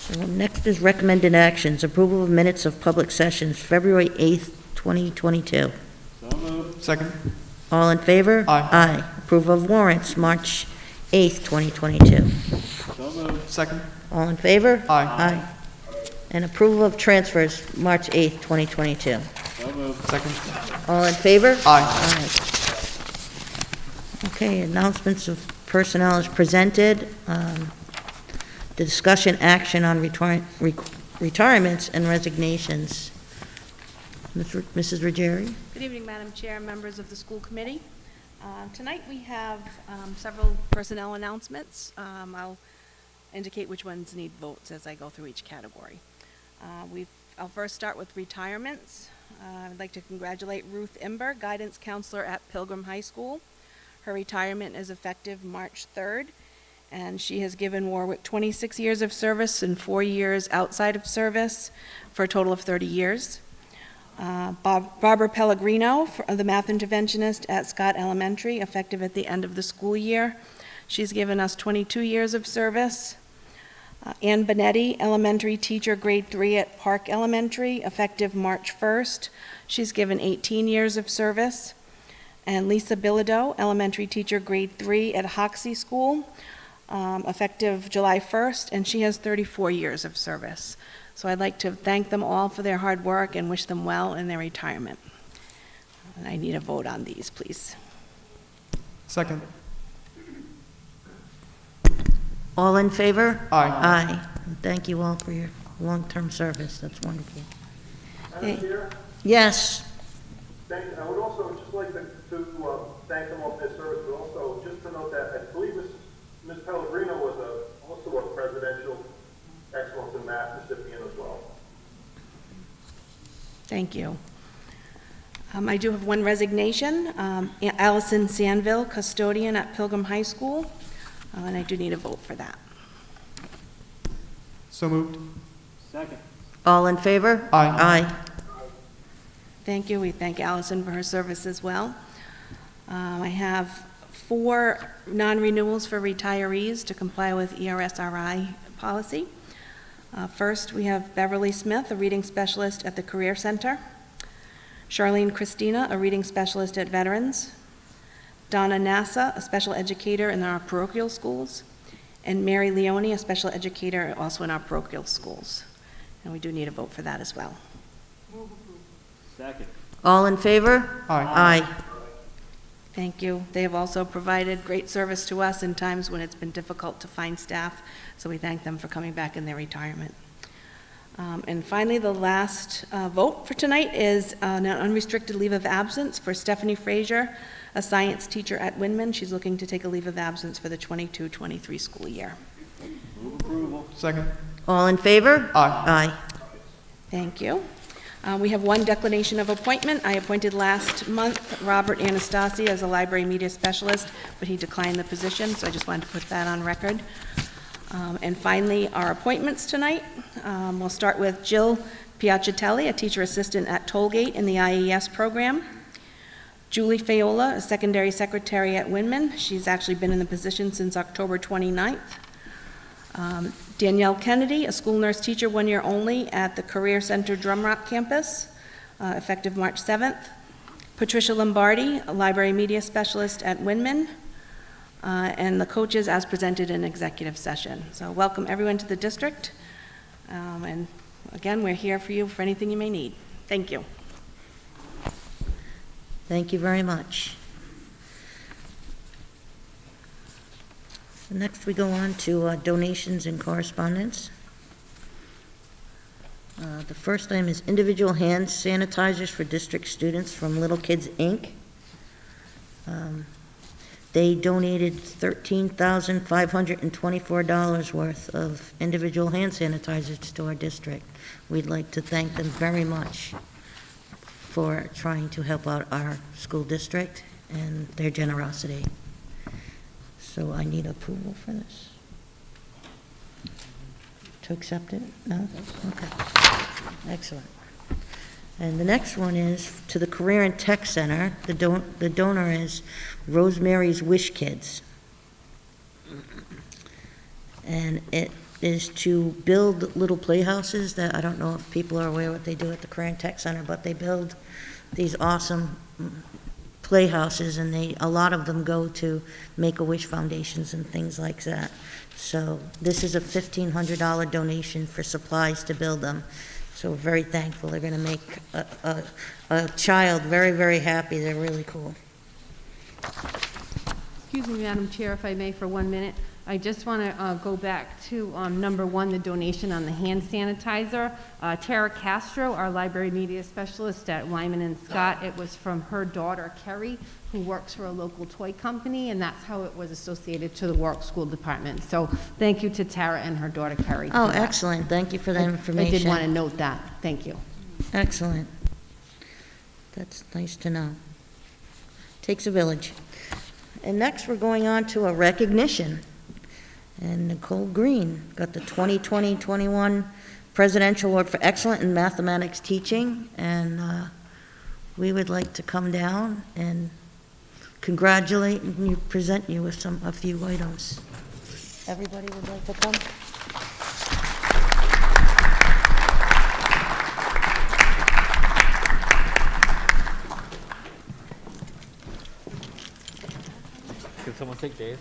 So next is recommended actions. Approval of minutes of public sessions, February 8th, 2022. So moved. Second. All in favor? Aye. Aye. Approval of warrants, March 8th, 2022. So moved. Second. All in favor? Aye. Aye. And approval of transfers, March 8th, 2022. So moved. Second. All in favor? Aye. Okay, announcements of personnel is presented. The discussion action on retirements and resignations. Mrs. Ruggieri? Good evening, Madam Chair, and members of the school committee. Tonight we have several personnel announcements. I'll indicate which ones need votes as I go through each category. I'll first start with retirements. I'd like to congratulate Ruth Imber, guidance counselor at Pilgrim High School. Her retirement is effective March 3rd, and she has given Warwick 26 years of service and 4 years outside of service for a total of 30 years. Barbara Pellegrino, the math interventionist at Scott Elementary, effective at the end of the school year. She's given us 22 years of service. Ann Benetti, elementary teacher, grade 3 at Park Elementary, effective March 1st. She's given 18 years of service. And Lisa Bilodeau, elementary teacher, grade 3 at Hoxie School, effective July 1st, and she has 34 years of service. So I'd like to thank them all for their hard work and wish them well in their retirement. And I need a vote on these, please. Second. All in favor? Aye. Aye. And thank you all for your long-term service. That's wonderful. Madam Chair, Yes. thank you. I would also just like to thank them all for their service, but also just to note that I believe Ms. Pellegrino was also a presidential excellence in math recipient as well. Thank you. I do have one resignation. Allison Sandville, custodian at Pilgrim High School, and I do need a vote for that. So moved. Second. All in favor? Aye. Aye. Thank you. We thank Allison for her service as well. I have 4 non-renewals for retirees to comply with ERSRI policy. First, we have Beverly Smith, a reading specialist at the Career Center. Charlene Christina, a reading specialist at Veterans. Donna Nassa, a special educator in our parochial schools. And Mary Leone, a special educator also in our parochial schools. And we do need a vote for that as well. Second. All in favor? Aye. Aye. Thank you. They have also provided great service to us in times when it's been difficult to find staff, so we thank them for coming back in their retirement. And finally, the last vote for tonight is an unrestricted leave of absence for Stephanie Frazier, a science teacher at Windman. She's looking to take a leave of absence for the 22-23 school year. Move approval. Second. All in favor? Aye. Aye. Thank you. We have one declination of appointment. I appointed last month Robert Anastasi as a library media specialist, but he declined the position, so I just wanted to put that on record. And finally, our appointments tonight. We'll start with Jill Piacitelli, a teacher assistant at Tollgate in the IES program. Julie Fayola, a secondary secretary at Windman. She's actually been in the position since October 29th. Danielle Kennedy, a school nurse teacher 1 year only at the Career Center Drum Rock campus, effective March 7th. Patricia Lombardi, a library media specialist at Windman, and the coaches as presented in executive session. So welcome everyone to the district. And again, we're here for you for anything you may need. Thank you. Thank you very much. Next, we go on to donations and correspondence. The first item is individual hand sanitizers for district students from Little Kids, Inc. They donated $13,524 worth of individual hand sanitizers to our district. We'd like to thank them very much for trying to help out our school district and their generosity. So I need approval for this. To accept it? No? Okay. Excellent. And the next one is to the Career and Tech Center. The donor is Rosemary's Wish Kids. And is to build little playhouses that, I don't know if people are aware what they do at the Cran Tech Center, but they build these awesome playhouses, and a lot of them go to Make-A-Wish foundations and things like that. So this is a $1,500 donation for supplies to build them. So we're very thankful. They're going to make a child very, very happy. They're really cool. Excuse me, Madam Chair, if I may, for 1 minute. I just want to go back to number 1, the donation on the hand sanitizer. Tara Castro, our library media specialist at Wyman and Scott, it was from her daughter, Kerry, who works for a local toy company, and that's how it was associated to the Warwick School Department. So thank you to Tara and her daughter, Kerry. Oh, for that. excellent. Thank you for that I information. did want to note that. Thank you. Excellent. That's nice to know. Takes a village. And next, we're going on to a recognition. And Nicole Green got the 2020-21 Presidential Award for Excellent in Mathematics Teaching. And we would like to come down and congratulate and present you with a few items. Everybody would like to come? Can someone take Dave?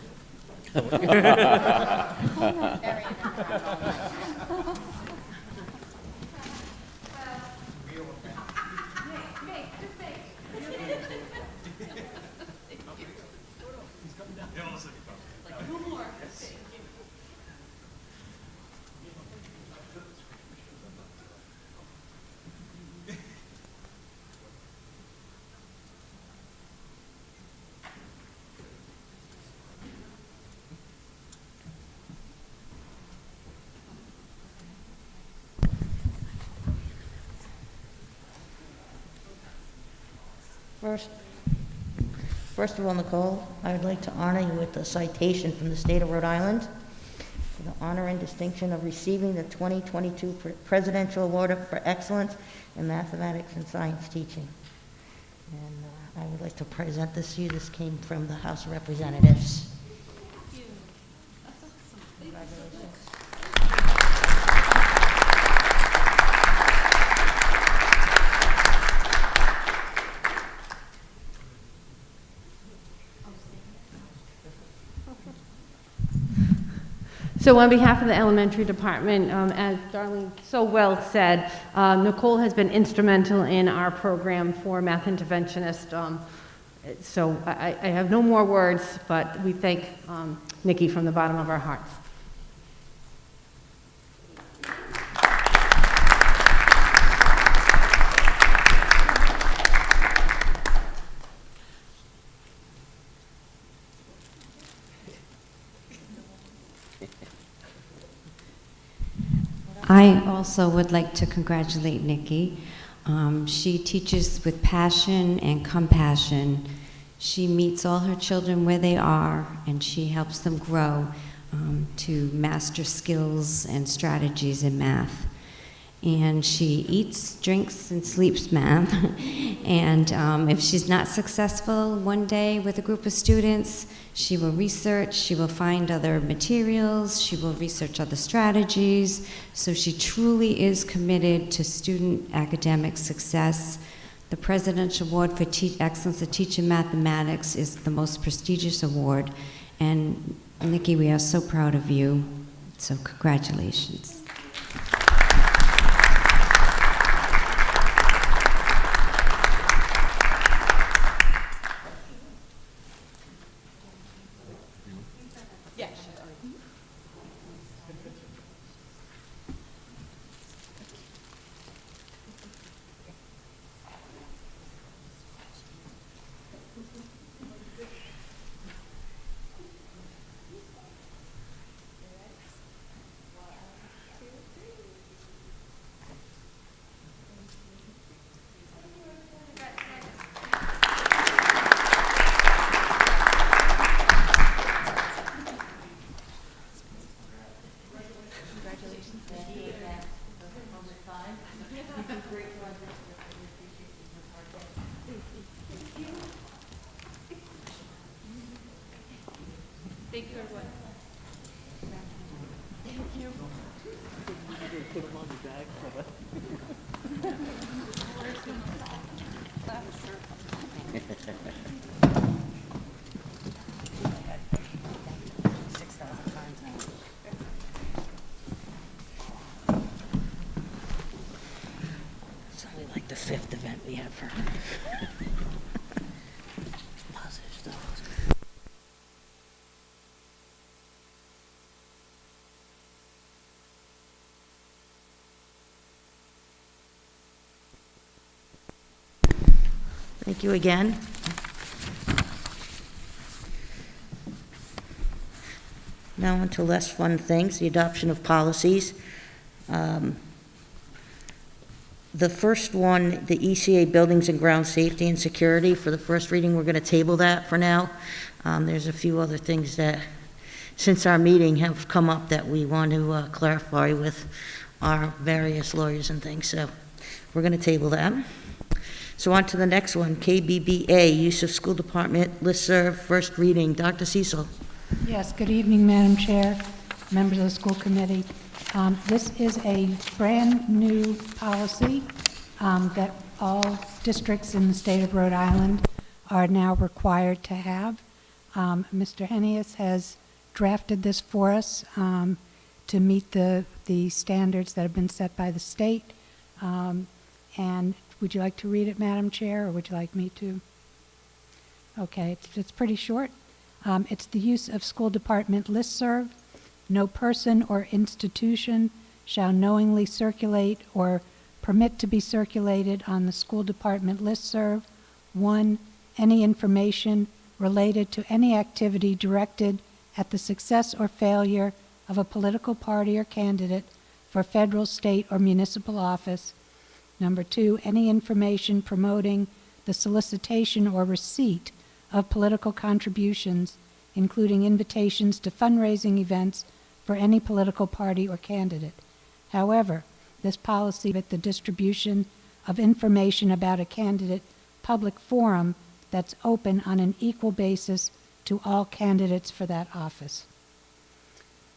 First of all, Nicole, I would like to honor you with a citation from the state of Rhode Island for the honor and distinction of receiving the 2022 Presidential Award for Excellence in Mathematics and Science Teaching. And I would like to present this to you. This came from the House of Representatives. So on behalf of the elementary department, as Darlene so well said, Nicole has been instrumental in our program for math interventionist. So I have no more words, but we thank Nikki from the bottom of our hearts. I also would like to congratulate Nikki. She teaches with passion and compassion. She meets all her children where they are, and she helps them grow to master skills and strategies in math. And she eats, drinks, and sleeps math. And if she's not successful one day with a group of students, she will research, she will find other materials, she will research other strategies. So she truly is committed to student academic success. The Presidential Award for Excellence in Teaching Mathematics is the most prestigious award. And Nikki, we are so proud of you. So congratulations. Thank you, everyone. It's only like the 5th event we have for her. Positive stuff. Thank you again. Now on to less fun things, the adoption of policies. The first one, the ECA Buildings and Ground Safety and Security, for the first reading, we're going to table that for now. There's a few other things that, since our meeting, have come up that we want to clarify with our various lawyers and things, so we're going to table that. So on to the next one, KBBA, use of school department listserv, first reading. Dr. Cecil. Yes, good evening, Madam Chair, members of the school committee. This is a brand-new policy that all districts in the state of Rhode Island are now required to have. Mr. Hennius has drafted this for us to meet the standards that have been set by the state. And would you like to read it, Madam Chair, or would you like me to? Okay, it's pretty short. It's the use of school department listserv. No person or institution shall knowingly circulate or permit to be circulated on the school department listserv. 1, any information related to any activity directed at the success or failure of a political party or candidate for federal, state, or municipal office. Number 2, any information promoting the solicitation or receipt of political contributions, including invitations to fundraising events for any political party or candidate. However, this policy with the distribution of information about a candidate public forum that's open on an equal basis to all candidates for that office.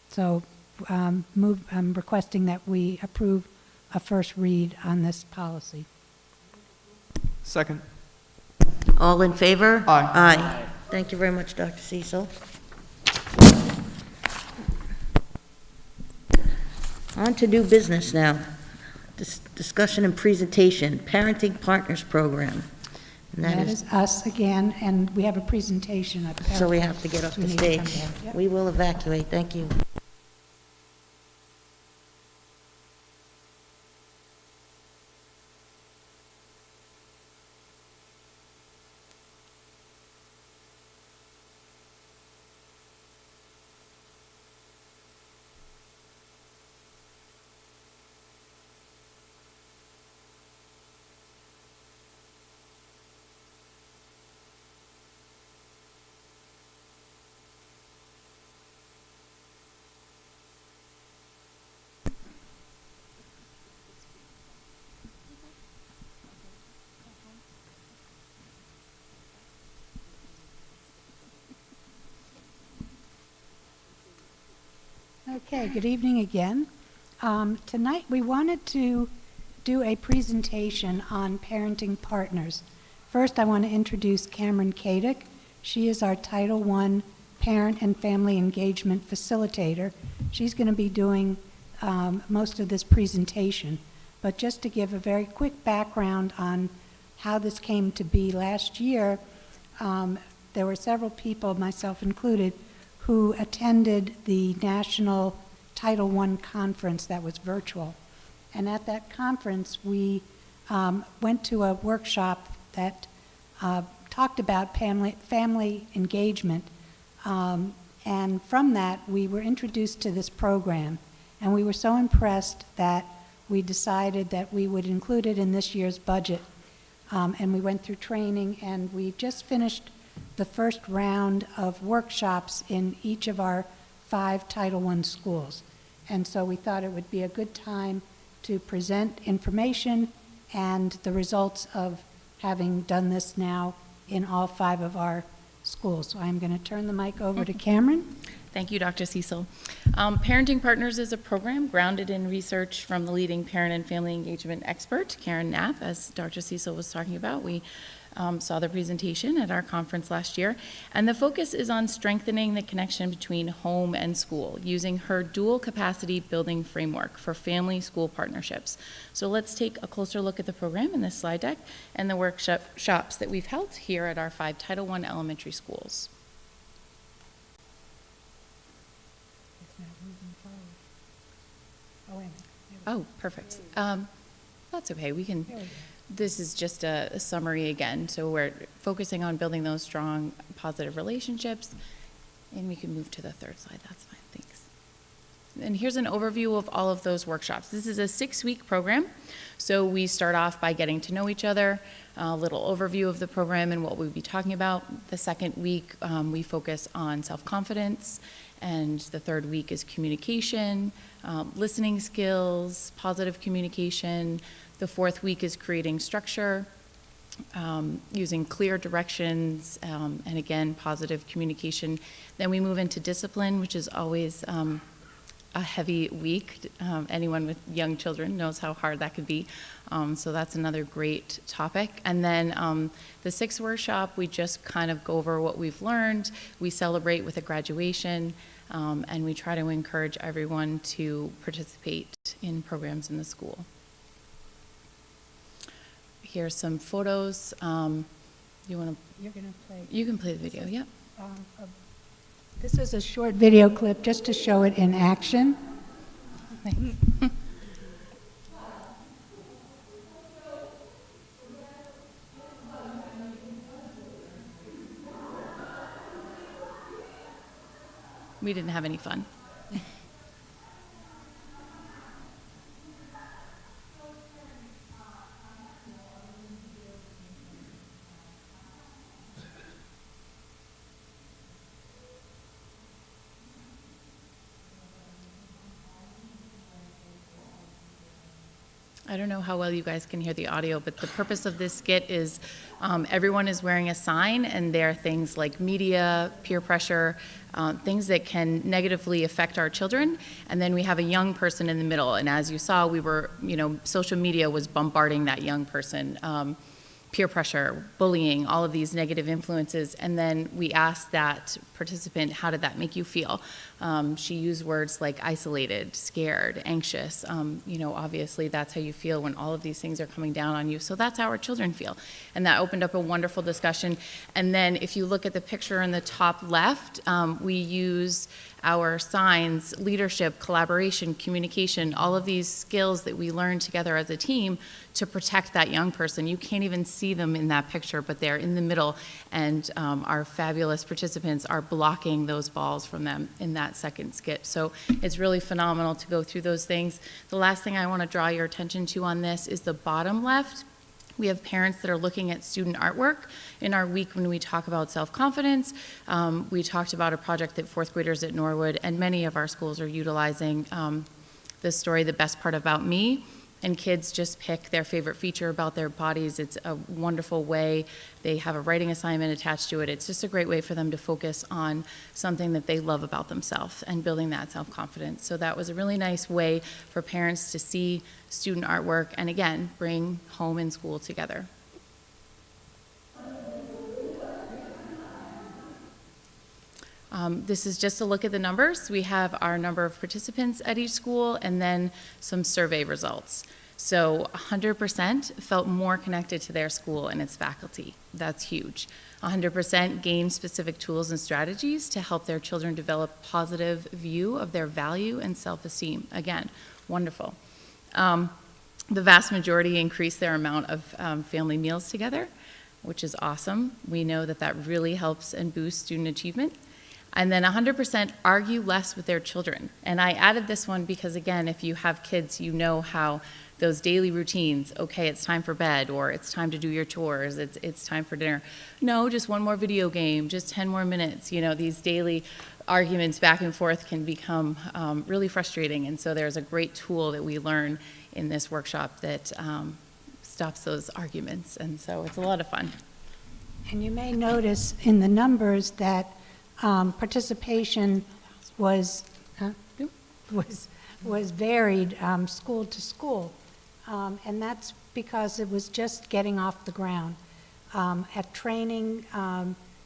So I'm requesting that we approve a first read on this policy. Second. All in favor? Aye. Aye. Thank you very much, Dr. Cecil. On to new business now. Discussion and presentation, Parenting Partners Program. And That is us again, and we have a presentation up there. so we have to get up We the need to come stage. down. Yep. We will evacuate. Thank you. Okay, good evening again. Tonight we wanted to do a presentation on parenting partners. First, I want to introduce Cameron Kadick. She is our Title I Parent and Family Engagement Facilitator. She's going to be doing most of this presentation. But just to give a very quick background on how this came to be, last year there were several people, myself included, who attended the National Title I conference that was virtual. And at that conference, we went to a workshop that talked about family engagement. And from that, we were introduced to this program. And we were so impressed that we decided that we would include it in this year's budget. And we went through training, and we just finished the first round of workshops in each of our 5 Title I schools. And so we thought it would be a good time to present information and the results of having done this now in all 5 of our schools. So I'm going to turn the mic over to Cameron. Thank you, Dr. Cecil. Parenting Partners is a program grounded in research from the leading parent and family engagement expert, Karen Knapp, as Dr. Cecil was talking about. We saw the presentation at our conference last year, and the focus is on strengthening the connection between home and school using her dual capacity building framework for family-school partnerships. So let's take a closer look at the program in this slide deck and the workshops that we've held here at our 5 Title I elementary schools. Oh, perfect. That's okay. We can. This is just a summary again. So we're focusing on building those strong, positive relationships. And we can move to the third slide. That's fine. Thanks. And here's an overview of all of those workshops. This is a 6-week program. So we start off by getting to know each other, a little overview of the program and what we'll be talking about. The second week, we focus on self-confidence. And the third week is communication, listening skills, positive communication. The fourth week is creating structure, using clear directions, and again, positive communication. Then we move into discipline, which is always a heavy week. Anyone with young children knows how hard that could be. So that's another great topic. And then the 6th workshop, we just kind of go over what we've learned. We celebrate with a graduation, and we try to encourage everyone to participate in programs in the school. Here's some photos. You want to? You're going to play. You can play the video. Yep. This is a short video clip just to show it in action. Thanks. We didn't have any fun. I don't know how well you guys can hear the audio, but the purpose of this skit is everyone is wearing a sign, and there are things like media, peer pressure, things that can negatively affect our children. And then we have a young person in the middle. And as you saw, we were, social media was bombarding that young person. Peer pressure, bullying, all of these negative influences. And then we asked that participant, how did that make you feel? She used words like isolated, scared, anxious. Obviously that's how you feel when all of these things are coming down on you. So that's how our children feel. And that opened up a wonderful discussion. And then if you look at the picture in the top left, we use our signs, leadership, collaboration, communication, all of these skills that we learn together as a team to protect that young person. You can't even see them in that picture, but they're in the middle, and our fabulous participants are blocking those balls from them in that second skit. So it's really phenomenal to go through those things. The last thing I want to draw your attention to on this is the bottom left. We have parents that are looking at student artwork. In our week when we talk about self-confidence, we talked about a project that 4th graders at Norwood and many of our schools are utilizing, the story, The Best Part About Me. And kids just pick their favorite feature about their bodies. It's a wonderful way. They have a writing assignment attached to it. It's just a great way for them to focus on something that they love about themselves and building that self-confidence. So that was a really nice way for parents to see student artwork and, again, bring home and school together. This is just a look at the numbers. We have our number of participants at each school and then some survey results. So 100% felt more connected to their school and its faculty. That's huge. 100% gained specific tools and strategies to help their children develop a positive view of their value and self-esteem. Again, wonderful. The vast majority increased their amount of family meals together, which is awesome. We know that that really helps and boosts student achievement. And then 100% argue less with their children. And I added this one because, again, if you have kids, you know how those daily routines, okay, it's time for bed, or it's time to do your chores, it's time for dinner. No, just one more video game, just 10 more minutes. These daily arguments back and forth can become really frustrating. And so there's a great tool that we learn in this workshop that stops those arguments. And so it's a lot of fun. And you may notice in the numbers that participation was, was varied school to school. And that's because it was just getting off the ground. At training,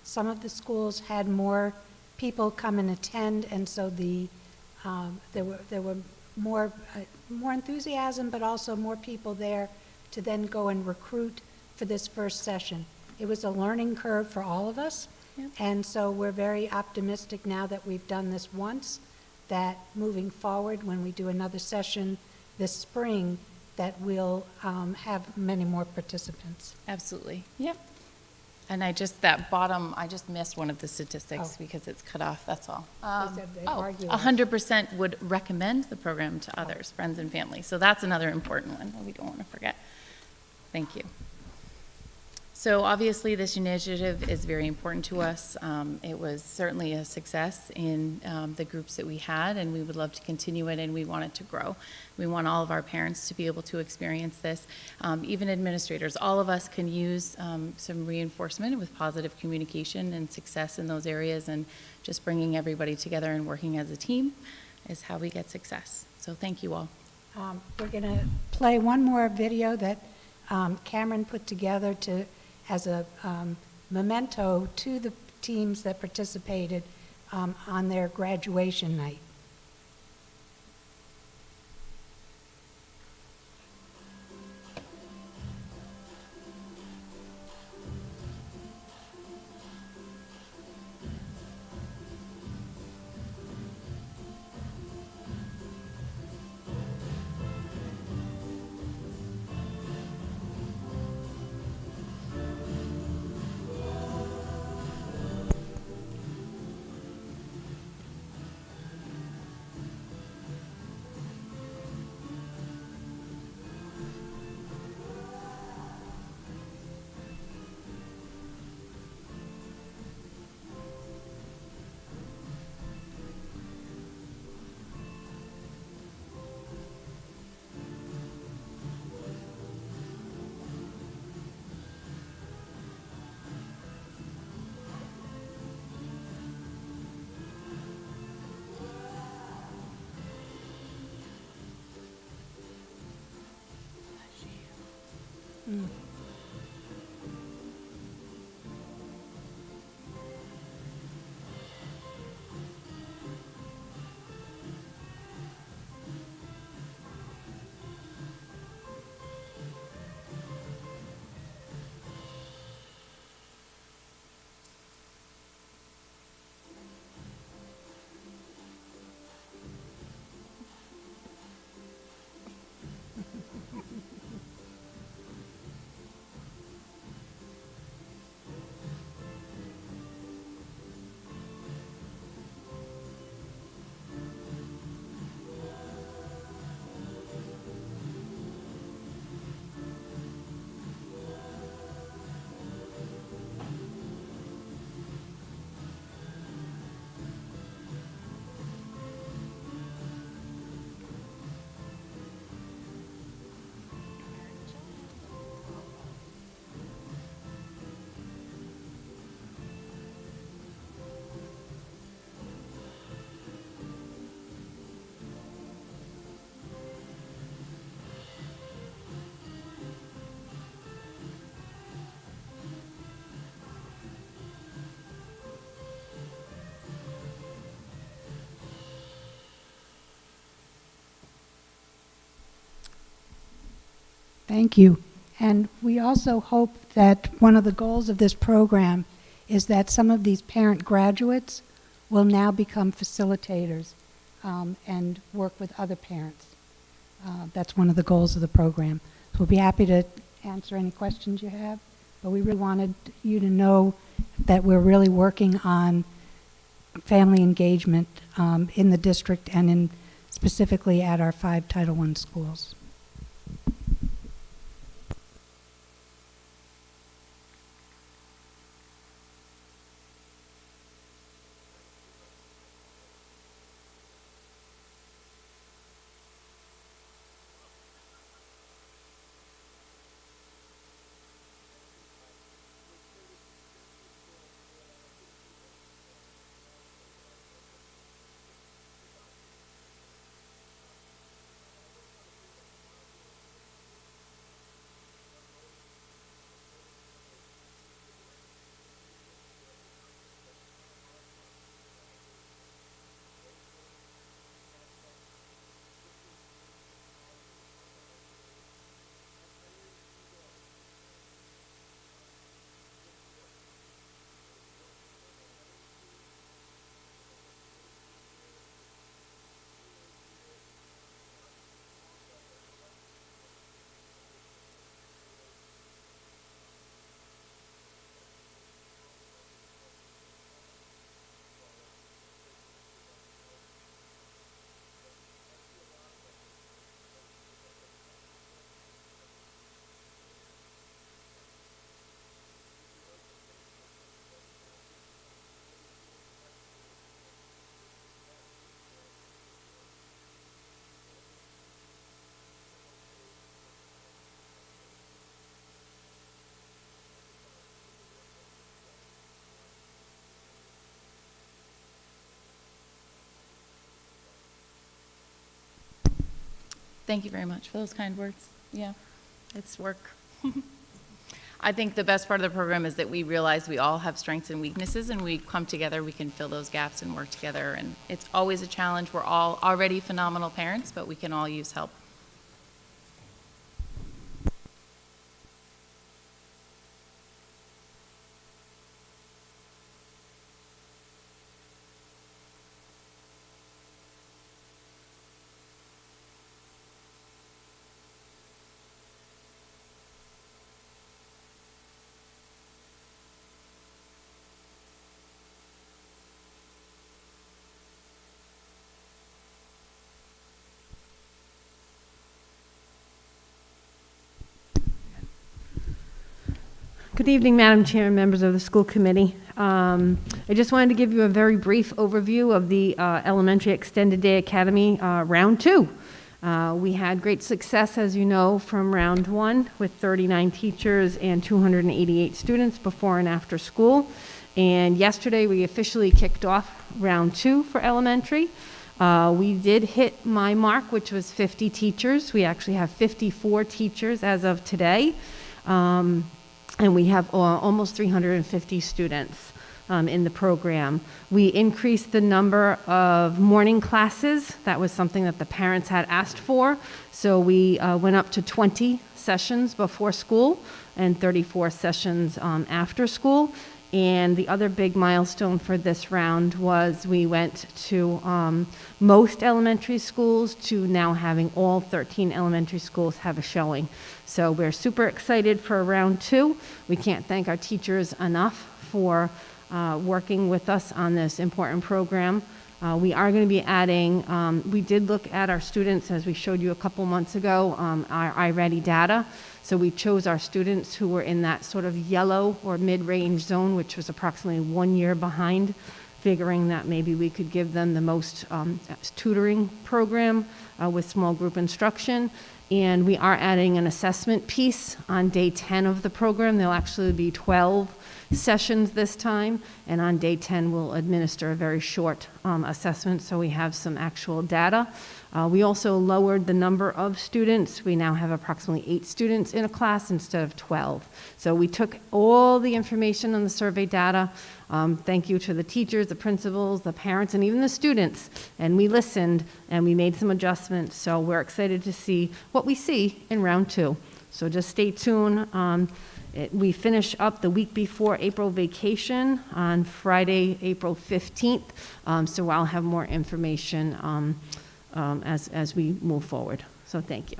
some of the schools had more people come and attend, and so there were more enthusiasm, but also more people there to then go and recruit for this first session. It was a learning curve for all of us, and so we're very optimistic now that we've done this once, that moving forward, when we do another session this spring, that we'll have many more participants. Absolutely. Yep. And I just missed one of the statistics because it's cut off, that's all. They argue. 100% would recommend the program to others, friends and family. So that's another important one that we don't want to forget. Thank you. So obviously this initiative is very important to us. It was certainly a success in the groups that we had, and we would love to continue it, and we want it to grow. We want all of our parents to be able to experience this. Even administrators, all of us can use some reinforcement with positive communication and success in those areas, and just bringing everybody together and working as a team is how we get success. So thank you all. We're going to play one more video that Cameron put together as a memento to the teams that participated on their graduation night. Thank you. And we also hope that one of the goals of this program is that some of these parent graduates will now become facilitators and work with other parents. That's one of the goals of the program. So we'll be happy to answer any questions you have, but we really wanted you to know that we're really working on family engagement in the district and specifically at our 5 Title I schools. Thank you very much for those kind words. Yeah, it's work. I think the best part of the program is that we realize we all have strengths and weaknesses, and we come together, we can fill those gaps and work together. And it's always a challenge. We're all already phenomenal parents, but we can all use help. Good evening, Madam Chair and members of the school committee. I just wanted to give you a very brief overview of the Elementary Extended Day Academy Round 2. We had great success, as you know, from Round 1 with 39 teachers and 288 students before and after school. And yesterday we officially kicked off Round 2 for elementary. We did hit my mark, which was 50 teachers. We actually have 54 teachers as of today. And we have almost 350 students in the program. We increased the number of morning classes. That was something that the parents had asked for. So we went up to 20 sessions before school and 34 sessions after school. And the other big milestone for this round was we went to most elementary schools to now having all 13 elementary schools have a showing. So we're super excited for round 2. We can't thank our teachers enough for working with us on this important program. We are going to be adding, we did look at our students, as we showed you a couple months ago, our iReady data. So we chose our students who were in that sort of yellow or mid-range zone, which was approximately 1 year behind, figuring that maybe we could give them the most tutoring program with small group instruction. And we are adding an assessment piece on day 10 of the program. There'll actually be 12 sessions this time, and on day 10 we'll administer a very short assessment so we have some actual data. We also lowered the number of students. We now have approximately 8 students in a class instead of 12. So we took all the information on the survey data. Thank you to the teachers, the principals, the parents, and even the students. And we listened and we made some adjustments. So we're excited to see what we see in round 2. So just stay tuned. We finish up the week before April vacation on Friday, April 15th. So I'll have more information as we move forward. So thank you.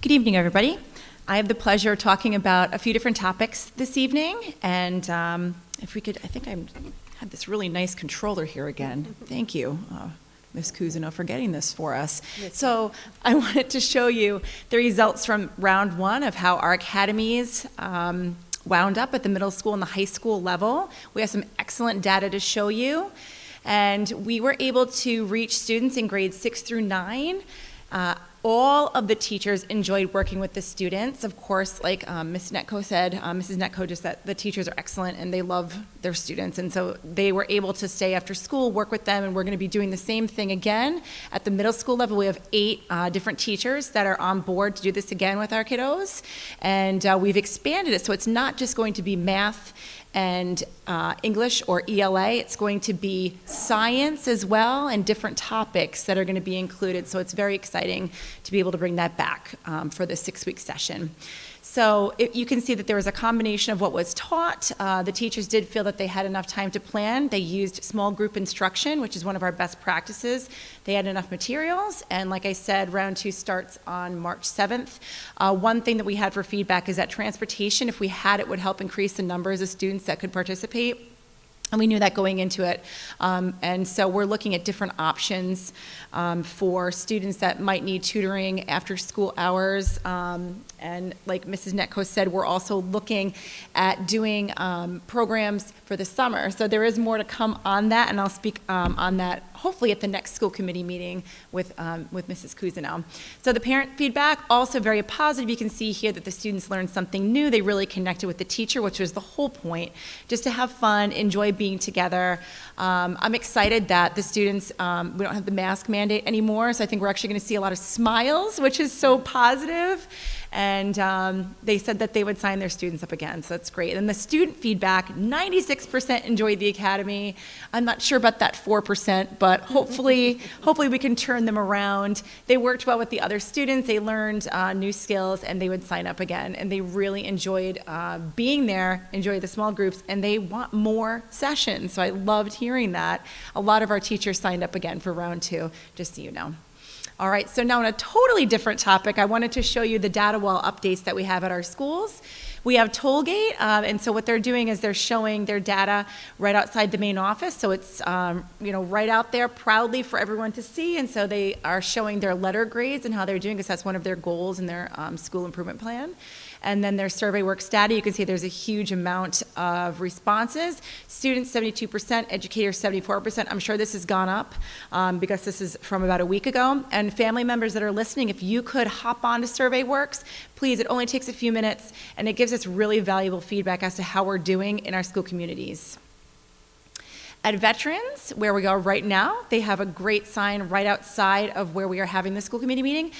Good evening, everybody. I have the pleasure of talking about a few different topics this evening, and if we could, I think I had this really nice controller here again. Thank you, Ms. Cousineau, for getting this for us. So I wanted to show you the results from round 1 of how our academies wound up at the middle school and the high school level. We have some excellent data to show you, and we were able to reach students in grades 6 through 9. All of the teachers enjoyed working with the students. Of course, like Ms. Netko said, Mrs. Netko just said the teachers are excellent and they love their students. And so they were able to stay after school, work with them, and we're going to be doing the same thing again. At the middle school level, we have 8 different teachers that are on board to do this again with our kiddos. And we've expanded it, so it's not just going to be math and English or ELA. It's going to be science as well and different topics that are going to be included. So it's very exciting to be able to bring that back for the 6-week session. So you can see that there was a combination of what was taught. The teachers did feel that they had enough time to plan. They used small group instruction, which is one of our best practices. They had enough materials, and like I said, round 2 starts on March 7th. One thing that we had for feedback is that transportation, if we had it, would help increase the numbers of students that could participate. And we knew that going into it. And so we're looking at different options for students that might need tutoring after school hours. And like Mrs. Netko said, we're also looking at doing programs for the summer. So there is more to come on that, and I'll speak on that hopefully at the next school committee meeting with Mrs. Cousineau. So the parent feedback, also very positive. You can see here that the students learned something new. They really connected with the teacher, which was the whole point, just to have fun, enjoy being together. I'm excited that the students, we don't have the mask mandate anymore, so I think we're actually going to see a lot of smiles, which is so positive. And they said that they would sign their students up again, so that's great. And the student feedback, 96% enjoyed the academy. I'm not sure about that 4%, but hopefully we can turn them around. They worked well with the other students. They learned new skills, and they would sign up again. And they really enjoyed being there, enjoyed the small groups, and they want more sessions. So I loved hearing that. A lot of our teachers signed up again for round 2, just so you know. All right, so now on a totally different topic, I wanted to show you the data wall updates that we have at our schools. We have Tollgate, and so what they're doing is they're showing their data right outside the main office, so it's right out there proudly for everyone to see, and so they are showing their letter grades and how they're doing, because that's one of their goals in their school improvement plan. And then their survey works data, you can see there's a huge amount of responses. Students, 72%, educators, 74%. I'm sure this has gone up because this is from about a week ago. And family members that are listening, if you could hop on to SurveyWorks, please, it only takes a few minutes, and it gives us really valuable feedback as to how we're doing in our school communities. At Veterans, where we are right now, they have a great sign right outside of where we are having the school committee meeting.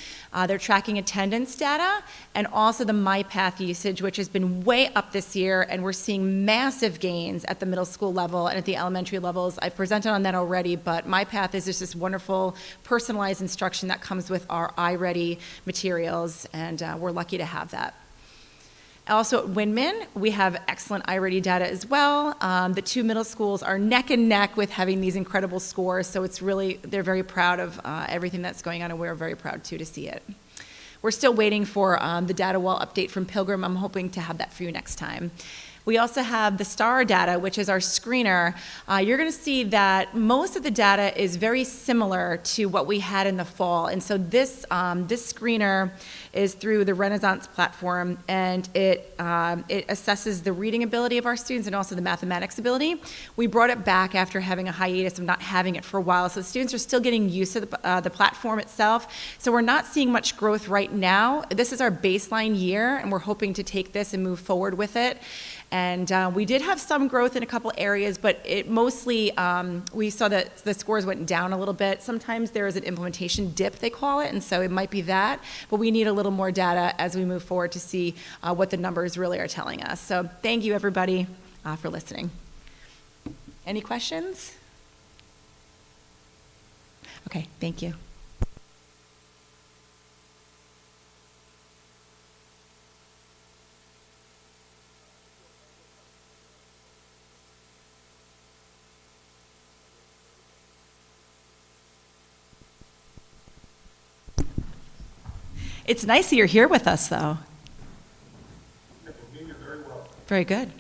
They're tracking attendance data and also the MyPath usage, which has been way up this year, and we're seeing massive gains at the middle school level and at the elementary levels. I've presented on that already, but MyPath is just this wonderful personalized instruction that comes with our iReady materials, and we're lucky to have that. Also at Windman, we have excellent iReady data as well. The 2 middle schools are neck and neck with having these incredible scores, so it's really, they're very proud of everything that's going on, and we're very proud too to see it. We're still waiting for the data wall update from Pilgrim. I'm hoping to have that for you next time. We also have the STAR data, which is our screener. You're going to see that most of the data is very similar to what we had in the fall. And so this screener is through the Renaissance platform, and it assesses the reading ability of our students and also the mathematics ability. We brought it back after having a hiatus of not having it for a while, so the students are still getting used to the platform itself. So we're not seeing much growth right now. This is our baseline year, and we're hoping to take this and move forward with it. And we did have some growth in a couple areas, but it mostly, we saw that the scores went down a little bit. Sometimes there is an implementation dip, they call it, and so it might be that. But we need a little more data as we move forward to see what the numbers really are telling us. So thank you, everybody, for listening. Any questions? Okay, thank you. It's nice that you're here with us, though. Very well. Very good.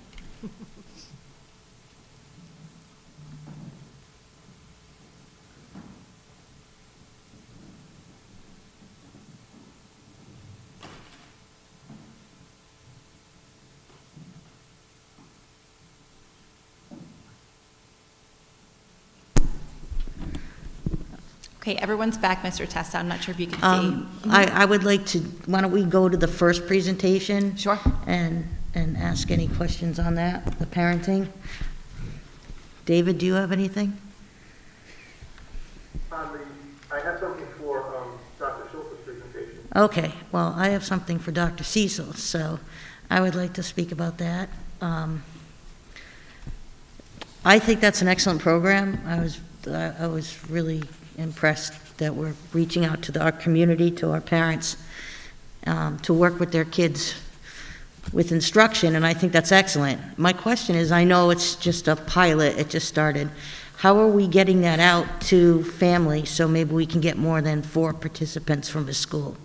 Okay, everyone's back, Mr. Testa. I'm not sure if you can see. I would like to, why don't we go to the first presentation? Sure. And ask any questions on that, the parenting. David, do you have anything? I have something for Dr. Schultz's presentation. Okay, well, I have something for Dr. Cecil, so I would like to speak about that. I think that's an excellent program. I was really impressed that we're reaching out to our community, to our parents, to work with their kids with instruction, and I think that's excellent. My question is, I know it's just a pilot, it just started. How are we getting that out to families so maybe we can get more than 4 participants from a school?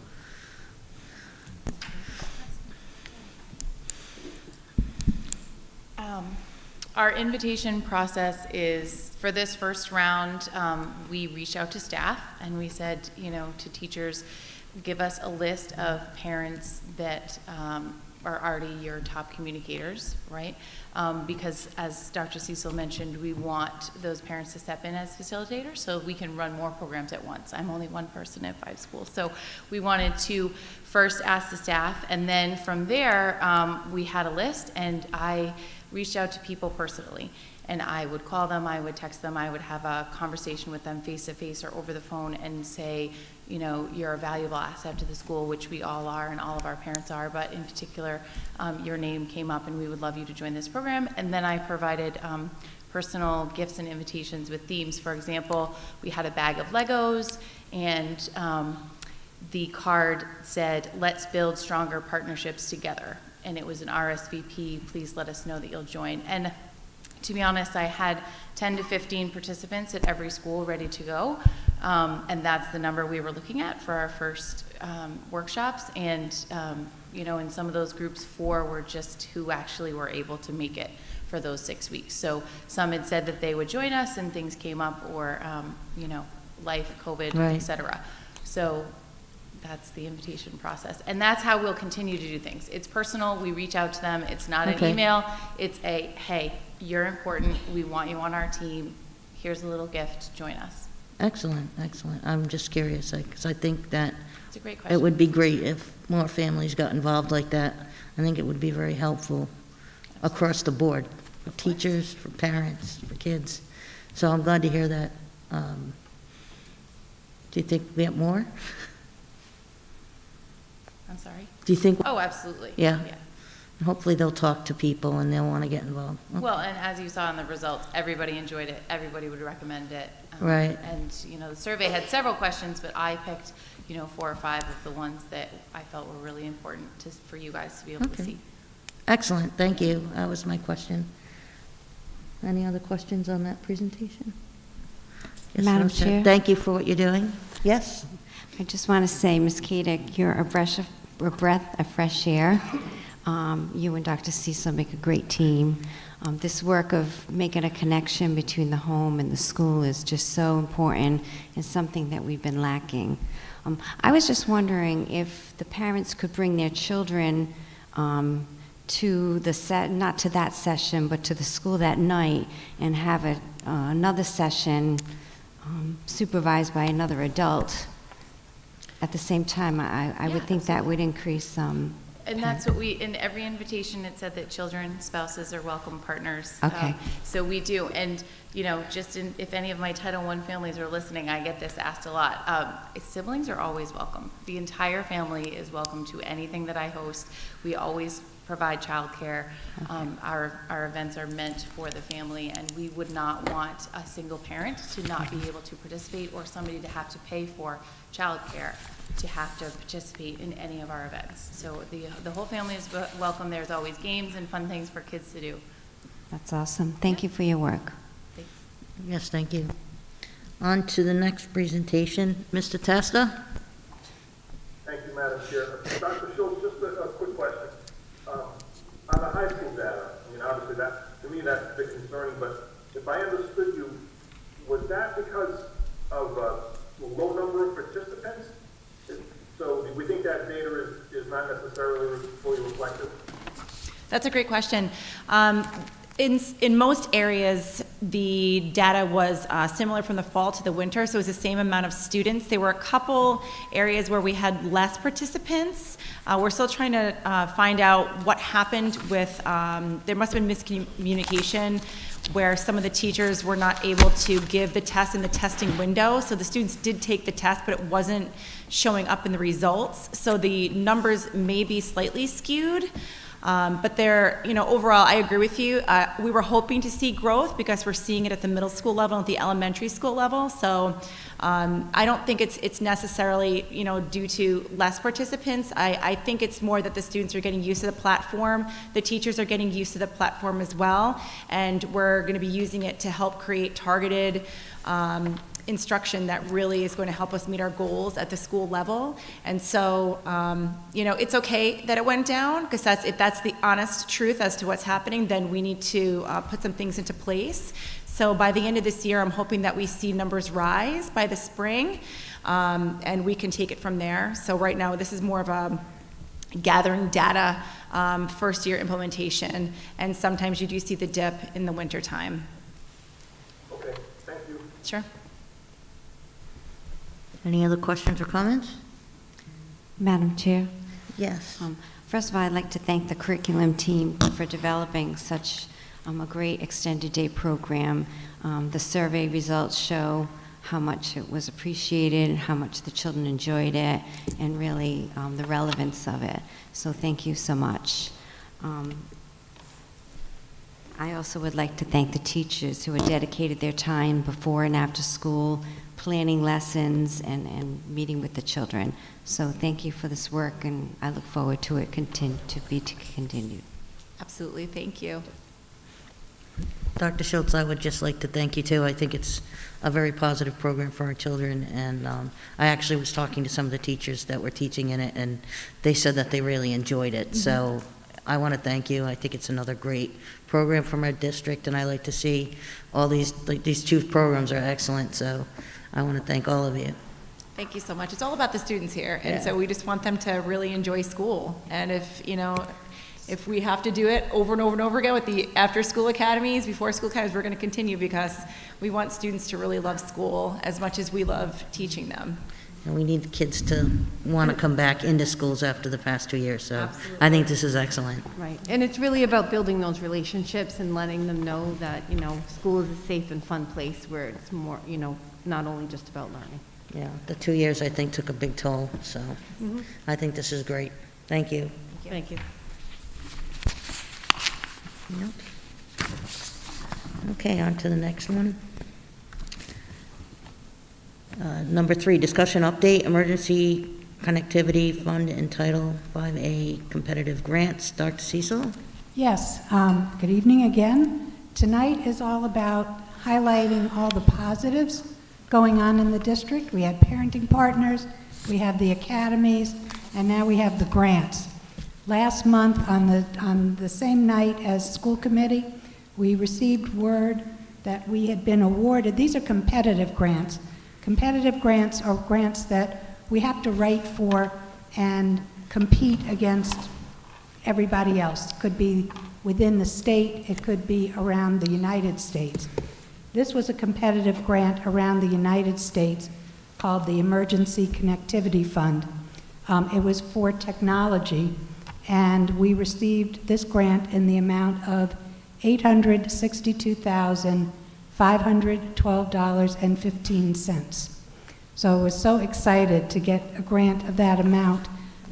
Our invitation process is, for this first round, we reached out to staff and we said, to teachers, give us a list of parents that are already your top communicators, right? Because as Dr. Cecil mentioned, we want those parents to step in as facilitators so we can run more programs at once. I'm only one person at 5 schools. So we wanted to first ask the staff, and then from there, we had a list, and I reached out to people personally. And I would call them, I would text them, I would have a conversation with them face-to-face or over the phone and say, you know, you're a valuable asset to the school, which we all are and all of our parents are, but in particular, your name came up and we would love you to join this program. And then I provided personal gifts and invitations with themes. For example, we had a bag of Legos, and the card said, let's build stronger partnerships together. And it was an RSVP, please let us know that you'll join. And to be honest, I had 10 to 15 participants at every school ready to go, and that's the number we were looking at for our first workshops. And you know, in some of those groups, 4 were just who actually were able to make it for those 6 weeks. So some had said that they would join us, and things came up, or you know, life, COVID, Right. et cetera. So that's the invitation process. And that's how we'll continue to do things. It's personal, we reach out to them, it's not an Okay. email, it's a, hey, you're important, we want you on our team, here's a little gift, join us. Excellent, excellent. I'm just curious, because I think that It's a great it question. would be great if more families got involved like that. I think it would be very helpful across the board, for teachers, for parents, for kids. So I'm glad to hear that. Do you think we have more? I'm sorry? Do you think? Oh, absolutely. Yeah. Hopefully they'll talk to people and they'll want to get involved. Okay. Well, and as you saw in the results, everybody enjoyed it, everybody would recommend it. Right. And, you know, the survey had several questions, but I picked, you know, 4 or 5 of the ones that I felt were really important for you guys to be able to Okay. see. Excellent, thank you. That was my question. Any other questions on that presentation? Yes, Madam no, sir. Chair? Thank you for what you're doing. Yes? I just want to say, Ms. Kadick, you're a breath of fresh air. You and Dr. Cecil make a great team. This work of making a connection between the home and the school is just so important and something that we've been lacking. I was just wondering if the parents could bring their children to the not to that session, but to the school that night, and have another session supervised by another adult. At the same time, I would think that would increase And that's what in every invitation, it said that children, spouses are welcome partners. Okay. So we do. And, you know, if any of my Title I families are listening, I get this asked a lot. Siblings are always welcome. The entire family is welcome to anything that I host. We always provide childcare. Our events are meant for the family, and we would not want a single parent to not be able to participate, or somebody to have to pay for childcare to have to participate in any of our events. So the whole family is welcome. There's always games and fun things for kids to do. That's awesome. Thank you for your work. Thanks. Yes, thank you. On to the next presentation. Mr. Testa? Thank you, Madam Chair. Dr. Schultz, just a quick question. On the high school data, I mean, obviously to me, that's a bit concerning, but if I understood you, was that because of a low number of participants? So do we think that data is not necessarily fully reflective? That's a great question. In most areas, the data was similar from the fall to the winter, so it was the same amount of students. There were a couple areas where we had less participants. We're still trying to find out what happened with, there must have been miscommunication where some of the teachers were not able to give the test in the testing window. So the students did take the test, but it wasn't showing up in the results. So the numbers may be slightly skewed. But they're, you know, overall, I agree with you. We were hoping to see growth because we're seeing it at the middle school level and at the elementary school level. So I don't think it's necessarily, you know, due to less participants. I think it's more that the students are getting used to the platform. The teachers are getting used to the platform as well. And we're going to be using it to help create targeted instruction that really is going to help us meet our goals at the school level. And so, it's okay that it went down, because if that's the honest truth as to what's happening, then we need to put some things into place. So by the end of this year, I'm hoping that we see numbers rise by the spring, and we can take it from there. So right now, this is more of a gathering data, first year implementation, and sometimes you do see the dip in the winter time. Okay, thank you. Sure. Any other questions or comments? Madam Chair, Yes. first of all, I'd like to thank the curriculum team for developing such a great extended day program. The survey results show how much it was appreciated, how much the children enjoyed it, and really the relevance of it. So thank you so much. I also would like to thank the teachers who have dedicated their time before and after school, planning lessons and meeting with the children. So thank you for this work, and I look forward to it continued. Absolutely, thank you. Dr. Schultz, I would just like to thank you too. I think it's a very positive program for our children, and I actually was talking to some of the teachers that were teaching in it, and they said that they really enjoyed it. So I want to thank you. I think it's another great program from our district, and I like to see all these two programs are excellent. So I want to thank all of you. Thank you so much. It's all about the students here, and Yeah. so we just want them to really enjoy school. And if we have to do it over and over and over again with the after-school academies, before-school academies, we're going to continue, because we want students to really love school as much as we love teaching them. And we need the kids to want to come back into schools after the past 2 years. So Absolutely. I think this is excellent. Right, and it's really about building those relationships and letting them know that, school is a safe and fun place where it's more, not only just about learning. Yeah, the 2 years, I think, took a big toll. So I think this is great. Thank you. Thank you. Yep. Okay, on to the next one. Number 3, discussion update, emergency connectivity fund and Title 5A competitive grants. Dr. Cecil? Yes, good evening again. Tonight is all about highlighting all the positives going on in the district. We have parenting partners, we have the academies, and now we have the grants. Last month, on the same night as school committee, we received word that we had been awarded. These are competitive grants. Competitive grants are grants that we have to write for and compete against everybody else. It could be within the state, it could be around the United States. This was a competitive grant around the United States called the Emergency Connectivity Fund. It was for technology, and we received this grant in the amount of $862,512.15. So I was so excited to get a grant of that amount,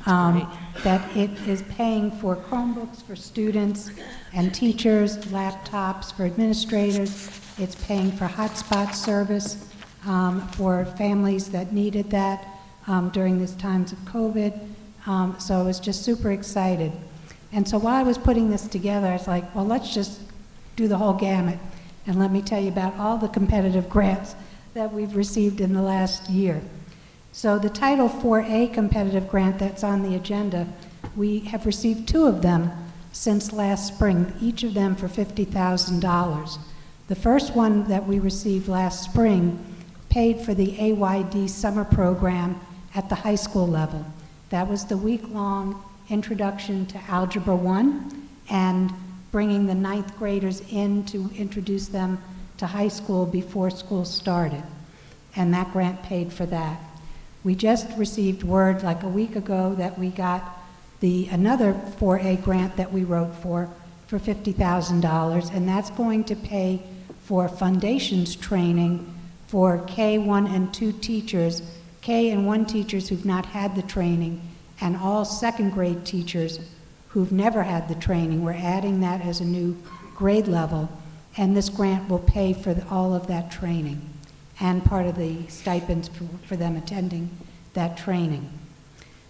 that it is paying for Chromebooks for students and teachers, laptops for administrators. It's paying for hotspot service for families that needed that during these times of COVID. So I was just super excited. And so while I was putting this together, I was like, well, let's just do the whole gamut. And let me tell you about all the competitive grants that we've received in the last year. So the Title 4A competitive grant that's on the agenda, we have received 2 of them since last spring, each of them for $50,000. The first one that we received last spring paid for the AYD summer program at the high school level. That was the week-long introduction to Algebra 1 and bringing the 9th graders in to introduce them to high school before school started. And that grant paid for that. We just received word like a week ago that we got another 4A grant that we wrote for $50,000, and that's going to pay for foundations training for K1 and 2 teachers, K and 1 teachers who've not had the training, and all 2nd grade teachers who've never had the training. We're adding that as a new grade level, and this grant will pay for all of that training and part of the stipends for them attending that training.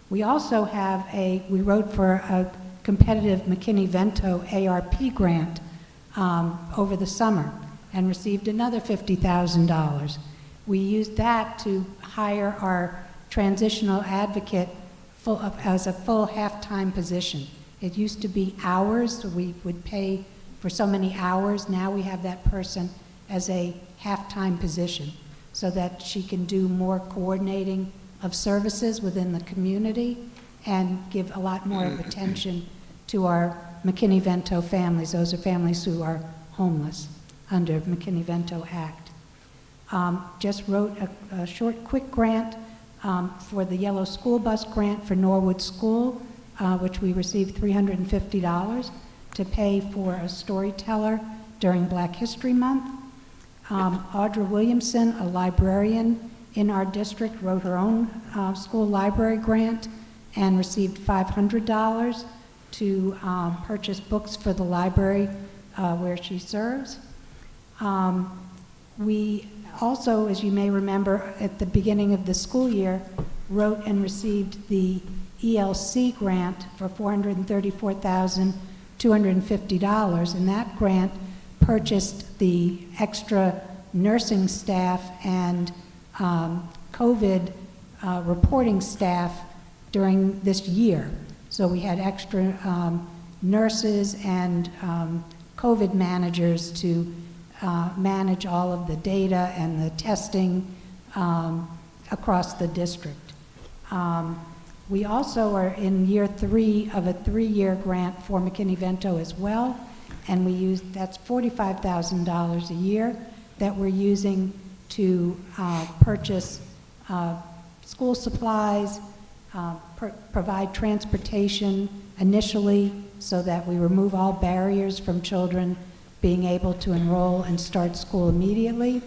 We also have we wrote for a competitive McKinney-Vento ARP grant over the summer and received another $50,000. We used that to hire our transitional advocate as a full half-time position. It used to be hours, so we would pay for so many hours. Now we have that person as a half-time position so that she can do more coordinating of services within the community and give a lot more of attention to our McKinney-Vento families. Those are families who are homeless under McKinney-Vento Act. Just wrote a short, quick grant for the Yellow School Bus Grant for Norwood School, which we received $350 to pay for a storyteller during Black History Month. Audra Williamson, a librarian in our district, wrote her own school library grant and received $500 to purchase books for the library where she serves. We also, as you may remember, at the beginning of the school year, wrote and received the ELC grant for $434,250, and that grant purchased the extra nursing staff and COVID reporting staff during this year. So we had extra nurses and COVID managers to manage all of the data and the testing across the district. We also are in year 3 of a 3-year grant for McKinney-Vento as well, and we use, that's $45,000 a year that we're using to purchase school supplies, provide transportation initially so that we remove all barriers from children being able to enroll and start school immediately.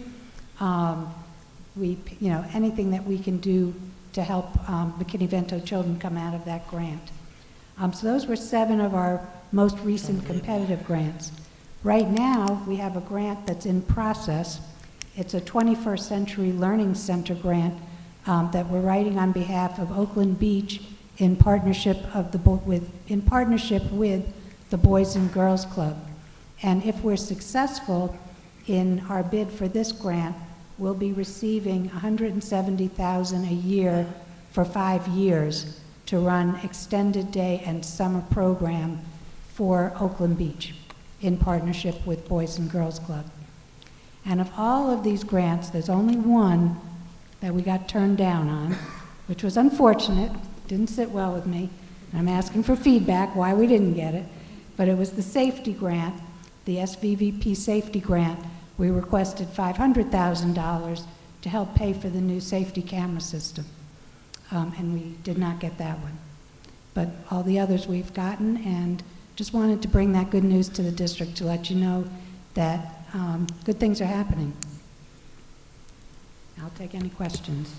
Anything that we can do to help McKinney-Vento children come out of that grant. So those were 7 of our most recent competitive grants. Right now, we have a grant that's in process. It's a 21st Century Learning Center grant that we're writing on behalf of Oakland Beach in partnership with the Boys and Girls Club. And if we're successful in our bid for this grant, we'll be receiving $170,000 a year for 5 years to run extended day and summer program for Oakland Beach in partnership with Boys and Girls Club. And of all of these grants, there's only one that we got turned down on, which was unfortunate, didn't sit well with me. And I'm asking for feedback why we didn't get it, but it was the safety grant, the SVVP safety grant. We requested $500,000 to help pay for the new safety camera system, and we did not get that one. But all the others we've gotten, and just wanted to bring that good news to the district to let you know that good things are happening. I'll take any questions.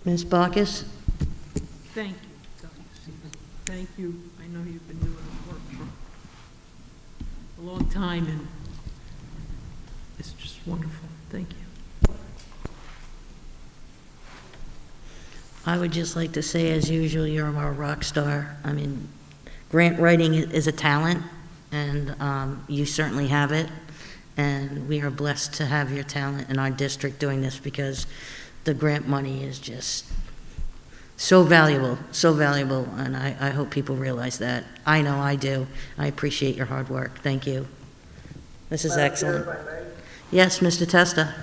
Ms. Bacchus? Thank you, Dr. Seaman. Thank you. I know you've been doing this work for a long time, and it's just wonderful. Thank you. I would just like to say, as usual, you're our rock star. I mean, grant writing is a talent, and you certainly have it. And we are blessed to have your talent in our district doing this, because the grant money is just so valuable, and I hope people realize that. I know I do. I appreciate your hard work. Thank you. This is excellent. Chair, if I may? Yes, Mr. Testa.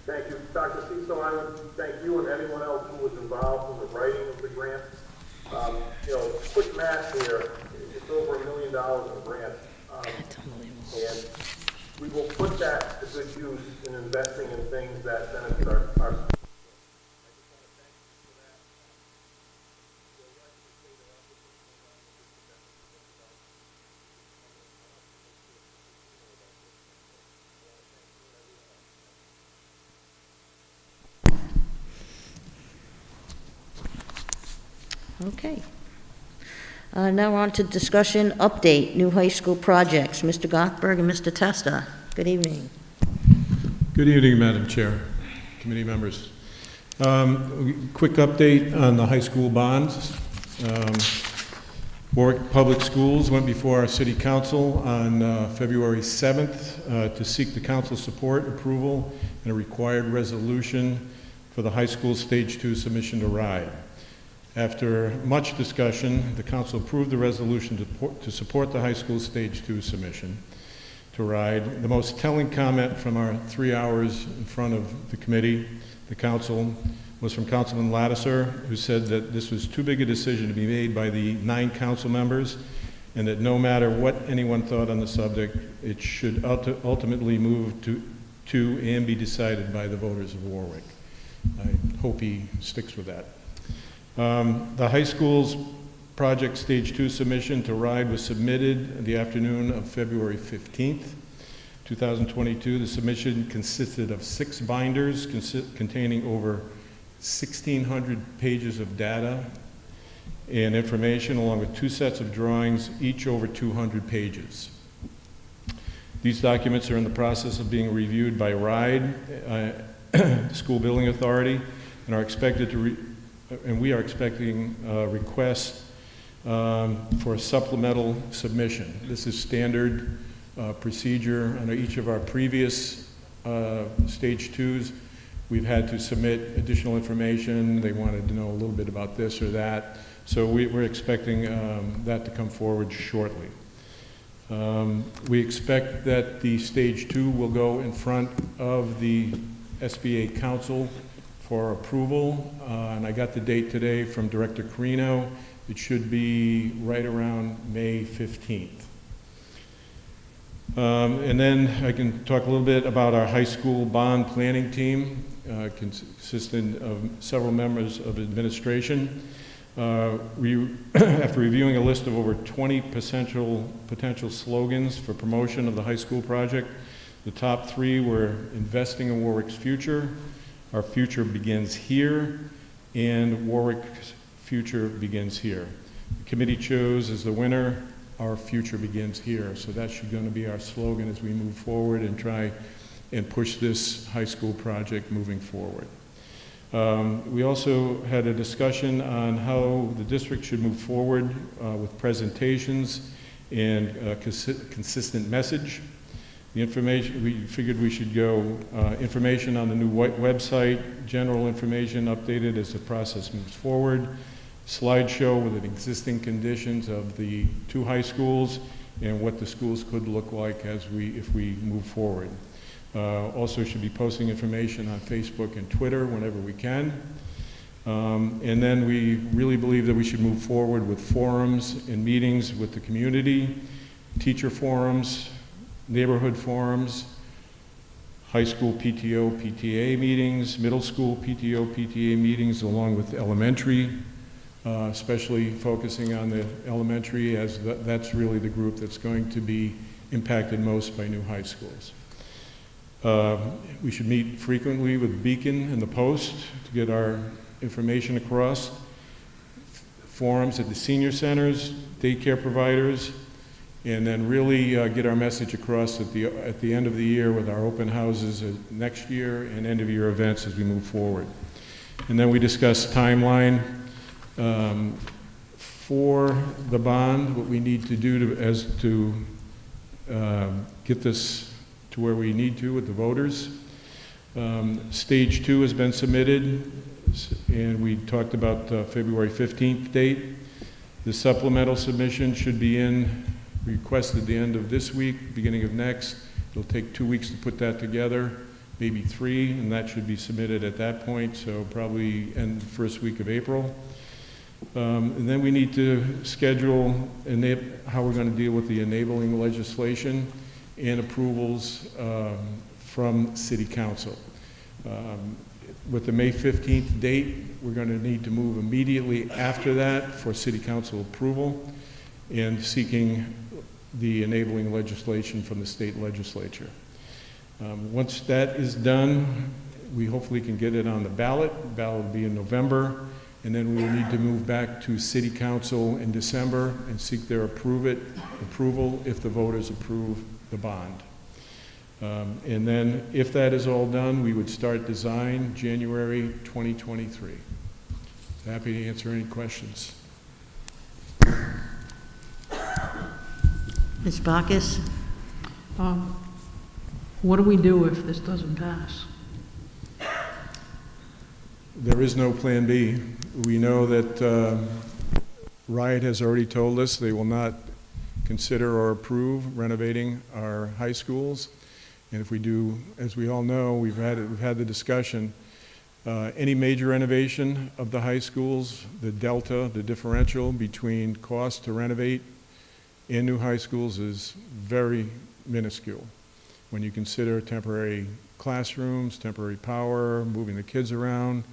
Thank you. Dr. Fiscal, I would thank you and anyone else who was involved in the writing of the grant. Quick math here, it's over $1 million in grants. And we will put that to good use in investing in things that benefit our students. Okay. Now on to discussion update, new high school projects. Mr. Gothberg and Mr. Testa, good evening. Good evening, Madam Chair, committee members. Quick update on the high school bonds. Warwick Public Schools went before our City Council on February 7th to seek the council's support, approval, and a required resolution for the high school Stage 2 submission to RIDE. After much discussion, the council approved the resolution to support the high school Stage 2 submission to RIDE. The most telling comment from our 3 hours in front of the committee, the council, was from Councilman Lattiser, who said that this was too big a decision to be made by the 9 council members, and that no matter what anyone thought on the subject, it should ultimately move to and be decided by the voters of Warwick. I hope he sticks with that. The high school's project Stage 2 submission to RIDE was submitted the afternoon of February 15th, 2022. The submission consisted of 6 binders containing over 1,600 pages of data and information, along with 2 sets of drawings, each over 200 pages. These documents are in the process of being reviewed by RIDE, School Building Authority, and are expected to and we are expecting a request for a supplemental submission. This is standard procedure under each of our previous Stage 2s. We've had to submit additional information. They wanted to know a little bit about this or that. So we're expecting that to come forward shortly. We expect that the Stage 2 will go in front of the SBA Council for approval, and I got the date today from Director Carino. It should be right around May 15th. And then I can talk a little bit about our high school bond planning team, consisting of several members of administration. After reviewing a list of over 20 potential slogans for promotion of the high school project, the top 3 were investing in Warwick's future, our future begins here, and Warwick's future begins here. The committee chose as the winner, our future begins here. So that's going to be our slogan as we move forward and try and push this high school project moving forward. We also had a discussion on how the district should move forward with presentations and consistent message. The information, we figured we should go information on the new website, general information updated as the process moves forward, slideshow with the existing conditions of the 2 high schools and what the schools could look like as if we move forward. Also should be posting information on Facebook and Twitter whenever we can. And then we really believe that we should move forward with forums and meetings with the community, teacher forums, neighborhood forums, high school PTO, PTA meetings, middle school PTO, PTA meetings, along with elementary, especially focusing on the elementary, as that's really the group that's going to be impacted most by new high schools. We should meet frequently with Beacon and the Post to get our information across. Forums at the senior centers, daycare providers, and then really get our message across at the end of the year with our open houses next year and end of year events as we move forward. And then we discussed timeline for the bond, what we need to do to get this to where we need to with the voters. Stage 2 has been submitted, and we talked about the February 15th date. The supplemental submission should be requested the end of this week, beginning of next. It'll take 2 weeks to put that together, maybe 3, and that should be submitted at that point, so probably end the first week of April. And then we need to schedule how we're going to deal with the enabling legislation and approvals from City Council. With the May 15th date, we're going to need to move immediately after that for City Council approval and seeking the enabling legislation from the state legislature. Once that is done, we hopefully can get it on the ballot. The ballot will be in November, and then we will need to move back to City Council in December and seek their approval if the voters approve the bond. And then if that is all done, we would start design January 2023. Happy to answer any questions. Ms. Bacchus? What do we do if this doesn't pass? There is no Plan B. We know that Riot has already told us they will not consider or approve renovating our high schools. And if we do, as we all know, we've had the discussion, any major renovation of the high schools, the delta, the differential between cost to renovate and new high schools is very minuscule. When you consider temporary classrooms, temporary power, moving the kids around,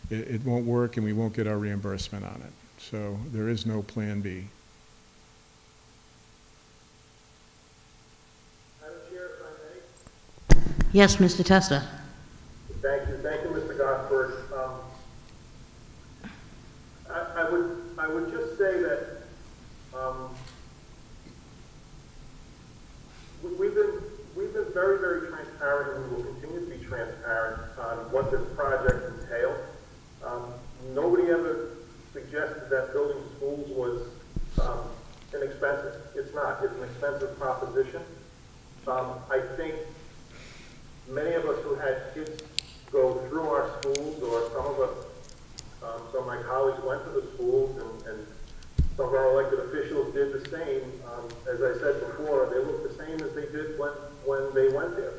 it won't work and we won't get our reimbursement on it. So there is no Plan B. Madam Chair, if I may. Yes, Mr. Testa? Thank you, Mr. Gosford. I would just say that we've been very, very transparent, and we will continue to be transparent on what this project entails. Nobody ever suggested that building schools was inexpensive. It's not. It's an expensive proposition. I think many of us who had kids go through our schools, or some of us, some of my colleagues went to the schools, and some of our elected officials did the same. As I said before, they look the same as they did when they went there.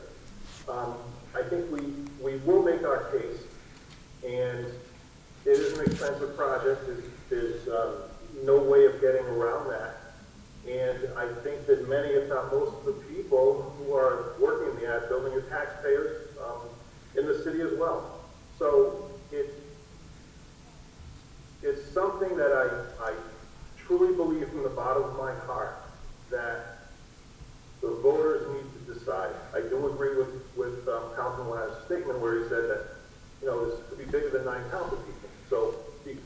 I think we will make our case, and it is an expensive project. There's no way of getting around that. And I think that many, if not most of the people who are working in the ad building are taxpayers in the city as well. So it's something that I truly believe from the bottom of my heart that the voters need to decide. I do agree with Councilman Ladd's statement where he said that, this could be bigger than 9 council people. So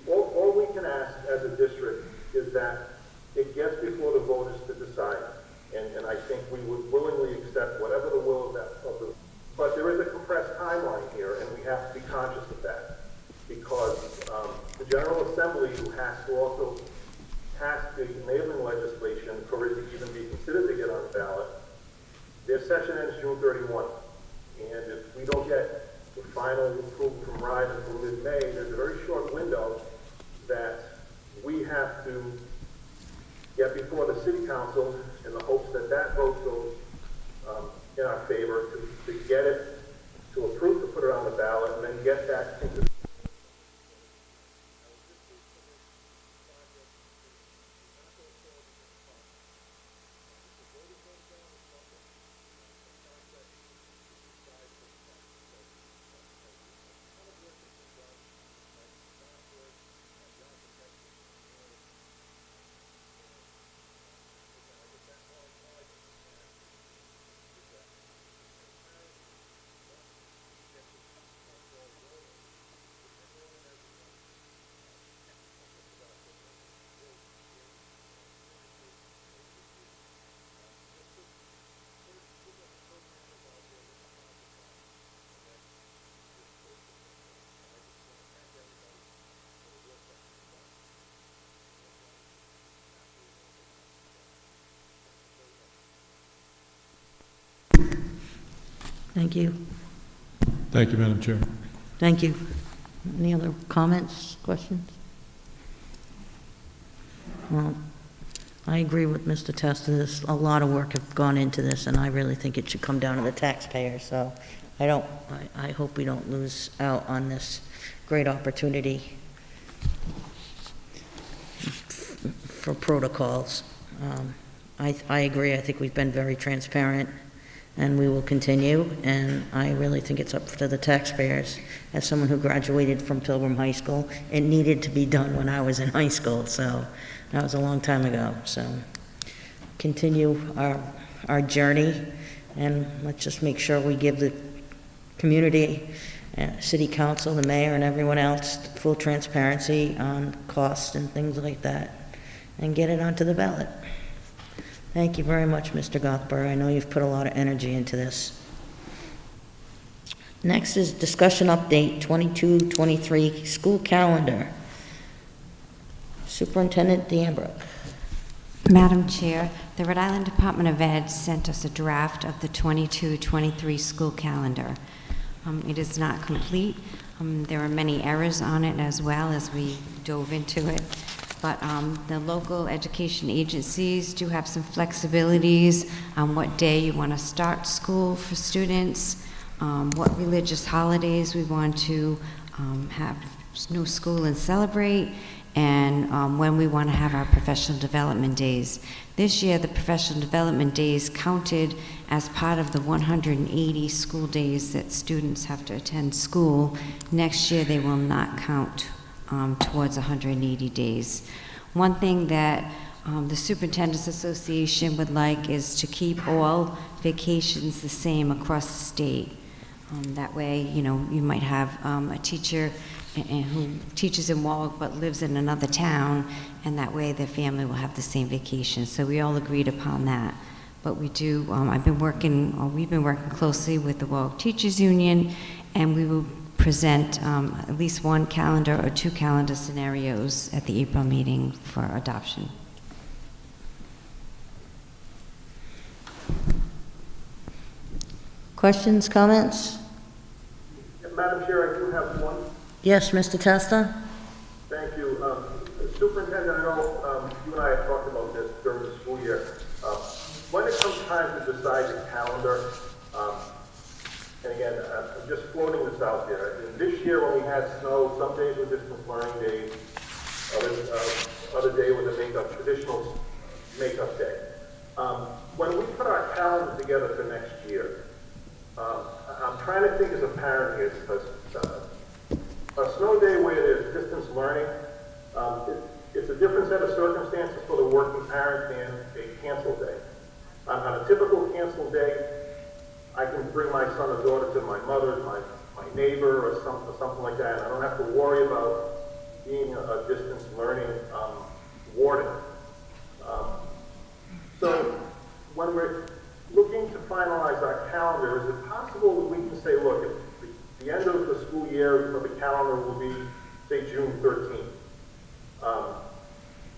all we can ask as a district is that it gets before the voters to decide. And I think we would willingly accept whatever the will of the. But there is a compressed timeline here, and we have to be conscious of that. Because the General Assembly, who has to also pass the enabling legislation for it to even be considered to get on the ballot, their session ends June 31. And if we don't get the final approval from RIDE until mid-May, there's a very short window that we have to get before the City Council in the hopes that that vote goes in our favor to get it, to approve to put it on the ballot, and then get that into the Thank you. Thank you, Madam Chair. Thank you. Any other comments, questions? Well, I agree with Mr. Testa. There's a lot of work have gone into this, and I really think it should come down to the taxpayer. So I hope we don't lose out on this great opportunity for protocols. I agree. I think we've been very transparent, and we will continue, and I really think it's up to the taxpayers. As someone who graduated from Pilgrim High School, it needed to be done when I was in high school, so that was a long time ago. So continue our journey, and let's just make sure we give the community, city council, the mayor, and everyone else full transparency on costs and things like that, and get it onto the ballot. Thank you very much, Mr. Gothberg. I know you've put a lot of energy into this. Next is discussion update 22-23 school calendar. Superintendent DeAmbrook. Madam Chair, the Rhode Island Department of Ed sent us a draft of the 22-23 school calendar. It is not complete. There are many errors on it as well as we dove into it. But the local education agencies do have some flexibilities on what day you want to start school for students, what religious holidays we want to have no school and celebrate, and when we want to have our professional development days. This year, the professional development days counted as part of the 180 school days that students have to attend school. Next year, they will not count towards 180 days. One thing that the Superintendent's Association would like is to keep all vacations the same across the state. That way, you know, you might have a teacher who teaches in Warwick but lives in another town, and that way their family will have the same vacation. So we all agreed upon that. But we do, we've been working closely with the Warwick Teachers Union, and we will present at least one calendar or two calendar scenarios at the April meeting for adoption. Questions, comments? Madam Chair, I do have one. Yes, Mr. Testa? Thank you. Superintendent, I know you and I have talked about this during the school year. When it comes time to decide the calendar, and again, I'm just floating this out there. This year when we had snow, some days were distance learning days, other day was a traditional makeup day. When we put our calendar together for next year, I'm trying to think as a parent here, because a snow day where there's distance learning, it's a different set of circumstances for the working parent than a canceled day. On a typical canceled day, I can bring my son or daughter to my mother, my neighbor, or something like that, and I don't have to worry about being a distance learning warden. So when we're looking to finalize our calendar, is it possible that we can say, look, at the end of the school year for the calendar will be, say, June 13th.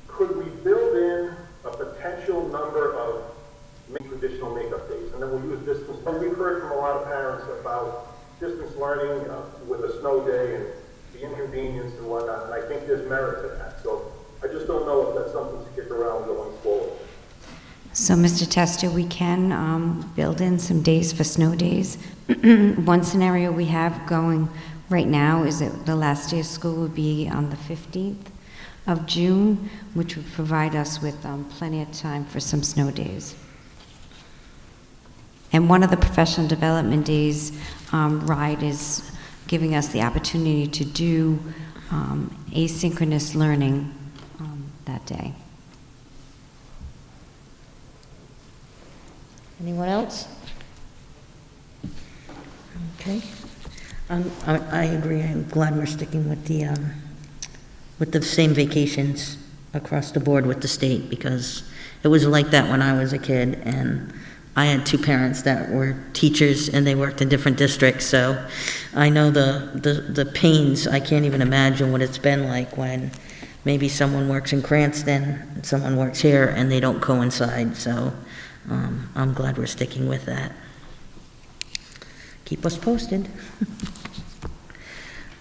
Could we build in a potential number of traditional makeup days, and then we'll use distance. And we've heard from a lot of parents about distance learning with a snow day and the inconvenience and whatnot, and I think there's merit to that. So I just don't know if that's something to kick around going forward. So, Mr. Tester, we can build in some days for snow days. One scenario we have going right now is that the last day of school would be on the 15th of June, which would provide us with plenty of time for some snow days. And one of the professional development days, RIDE is giving us the opportunity to do asynchronous learning that day. Anyone else? Okay. I agree. I'm glad we're sticking with the same vacations across the board with the state, because it was like that when I was a kid, and I had two parents that were teachers and they worked in different districts, so I know the pains. I can't even imagine what it's been like when maybe someone works in Cranston and someone works here and they don't coincide, so I'm glad we're sticking with that. Keep us posted.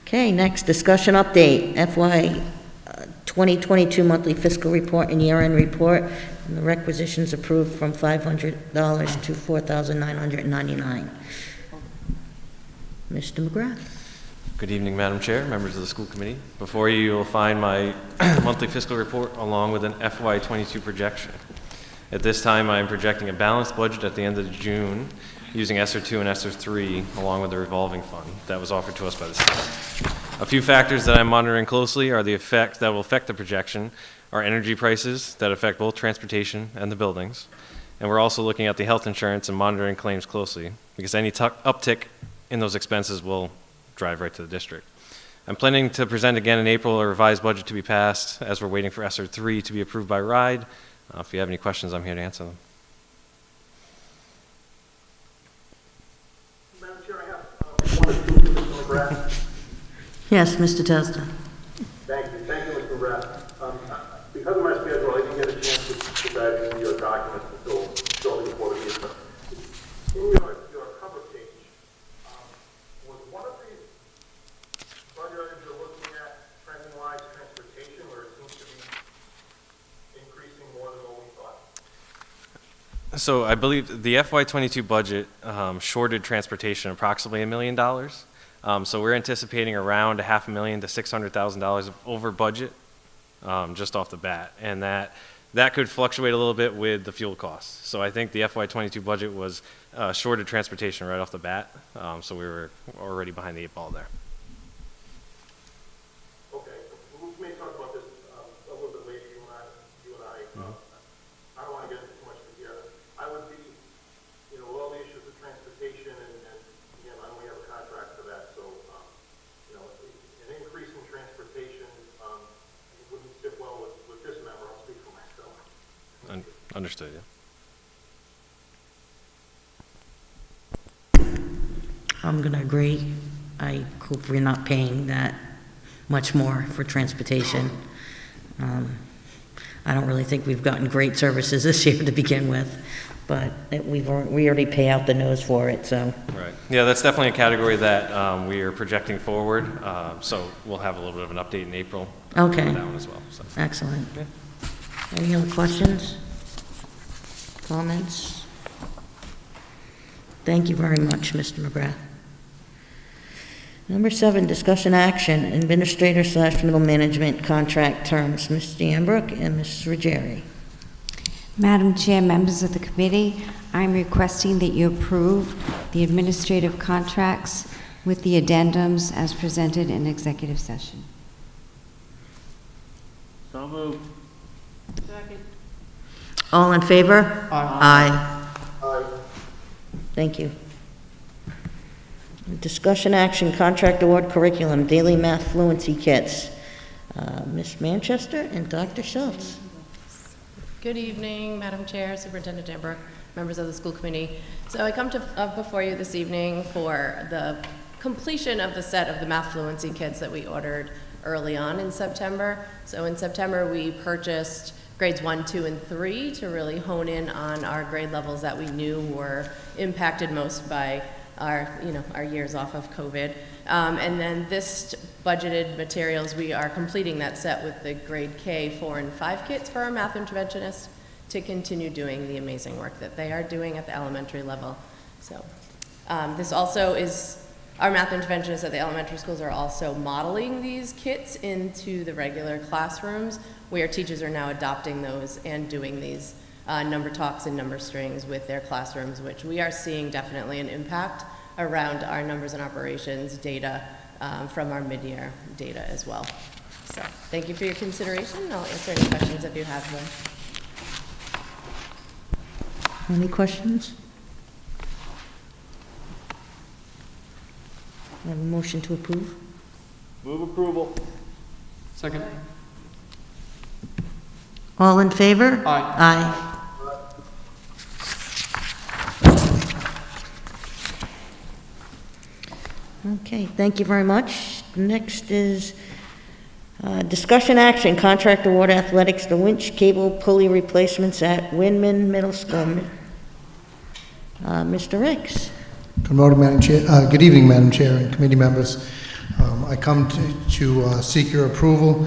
Okay, next, discussion update, FY 2022 monthly fiscal report and year-end report. And the requisitions approved from $500 to $4,999. Mr. McGrath. Good evening, Madam Chair, members of the school committee. Before you, you'll find my monthly fiscal report along with an FY 22 projection. At this time, I am projecting a balanced budget at the end of June using ESSER 2 and ESSER 3 along with the revolving fund that was offered to us by the state. A few factors that I'm monitoring closely are the effect that will affect the projection are energy prices that affect both transportation and the buildings. And we're also looking at the health insurance and monitoring claims closely, because any uptick in those expenses will drive right to the district. I'm planning to present again in April a revised budget to be passed as we're waiting for ESSER 3 to be approved by RIDE. If you have any questions, I'm here to answer them. Madam Chair, I have one or two for Mr. McGrath. Yes, Mr. Testa. Thank you, Mr. McGrath. Because of my schedule, as well. I didn't get a chance to put that in your documents until shortly before the meeting. In your cover page, was one of the budget items you're looking at trending-wise transportation, where it seems to be increasing more than what we thought? So I believe the FY22 budget shorted transportation approximately $1 million. So we're anticipating around $500,000 to $600,000 over budget just off the bat. And that could fluctuate a little bit with the fuel costs. So I think the FY22 budget was shorted transportation right off the bat. So we were already behind the 8 ball there. Okay, we may talk about this a little bit later, you and I. I don't want to get into too much here. I would be, with all the issues of transportation, and again, I know we have a contract for that, so, an increase in transportation wouldn't sit well with this member. I'll speak for myself. Understood, yeah. I'm going to agree. I hope we're not paying that much more for transportation. I don't really think we've gotten great services this year to begin with, but we already pay out the nose for it, so. Right. Yeah, that's definitely a category that we are projecting forward. So we'll have a little bit of an update in April. Okay. On that one as well. So. Excellent. Yeah. Any other questions? Comments? Thank you very much, Mr. McGrath. Number 7, discussion action, administrator/middle management contract terms. Ms. Stambrook and Ms. Ruggieri. Madam Chair, members of the committee, I'm requesting that you approve the administrative contracts with the addendums as presented in executive session. So moved. Second. All in favor? Aye. Aye. Thank you. Discussion action, contract award curriculum, daily math fluency kits. Ms. Manchester and Dr. Schultz. Good evening, Madam Chair, Superintendent Danbrook, members of the school committee. So I come before you this evening for the completion of the set of the math fluency kits that we ordered early on in September. So in September, we purchased grades 1, 2, and 3 to really hone in on our grade levels that we knew were impacted most by our years off of COVID. And then this budgeted materials, we are completing that set with the grade K 4 and 5 kits for our math interventionists to continue doing the amazing work that they are doing at the elementary level. So this also is, our math interventionists at the elementary schools are also modeling these kits into the regular classrooms, where teachers are now adopting those and doing these number talks and number strings with their classrooms, which we are seeing definitely an impact around our numbers and operations data from our mid-year data as well. So thank you for your consideration. I'll answer any questions if you have them. Any questions? I have a motion to approve. Move approval. Second. All in favor? Aye. Aye. Okay, thank you very much. Next is discussion action, contract award athletics, the winch cable pulley replacements at Windman Middle School. Mr. Ricks. Good morning, Madam Chair. Good evening, Madam Chair and committee members. I come to seek your approval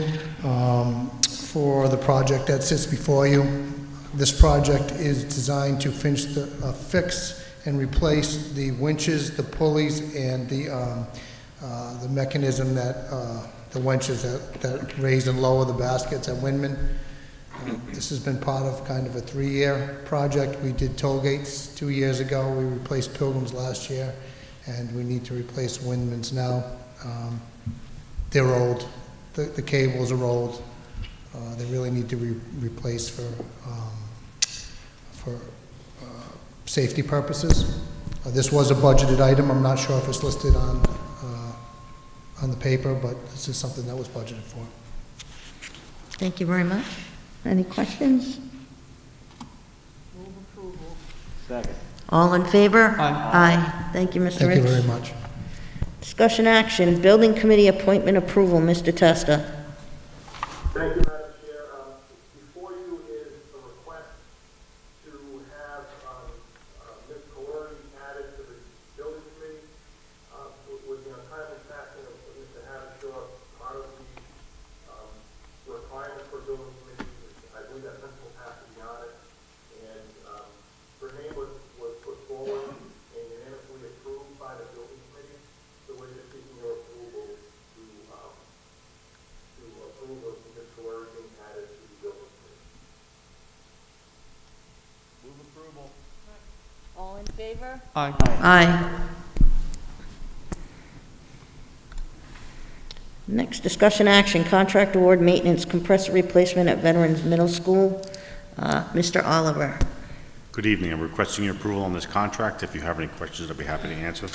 for the project that sits before you. This project is designed to fix and replace the winches, the pulleys, and the mechanism that the winches that raise and lower the baskets at Windman. This has been part of kind of a 3-year project. We did toll gates 2 years ago. We replaced Pilgrims last year, and we need to replace Windmans now. They're old. The cables are old. They really need to be replaced for safety purposes. This was a budgeted item. I'm not sure if it's listed on the paper, but this is something that was budgeted for. Thank you very much. Any questions? Move approval. Second. All in favor? Aye. Aye. Thank you, Mr. Thank you Ricks. very much. Discussion action, building committee appointment approval, Mr. Testa. Thank you, Madam Chair. Before you favor? Aye. Aye. Next, discussion action, contract award maintenance compressor replacement at Veterans Middle School. Mr. Oliver. Good evening. I'm requesting your approval on this contract. If you have any questions, I'd be happy to answer.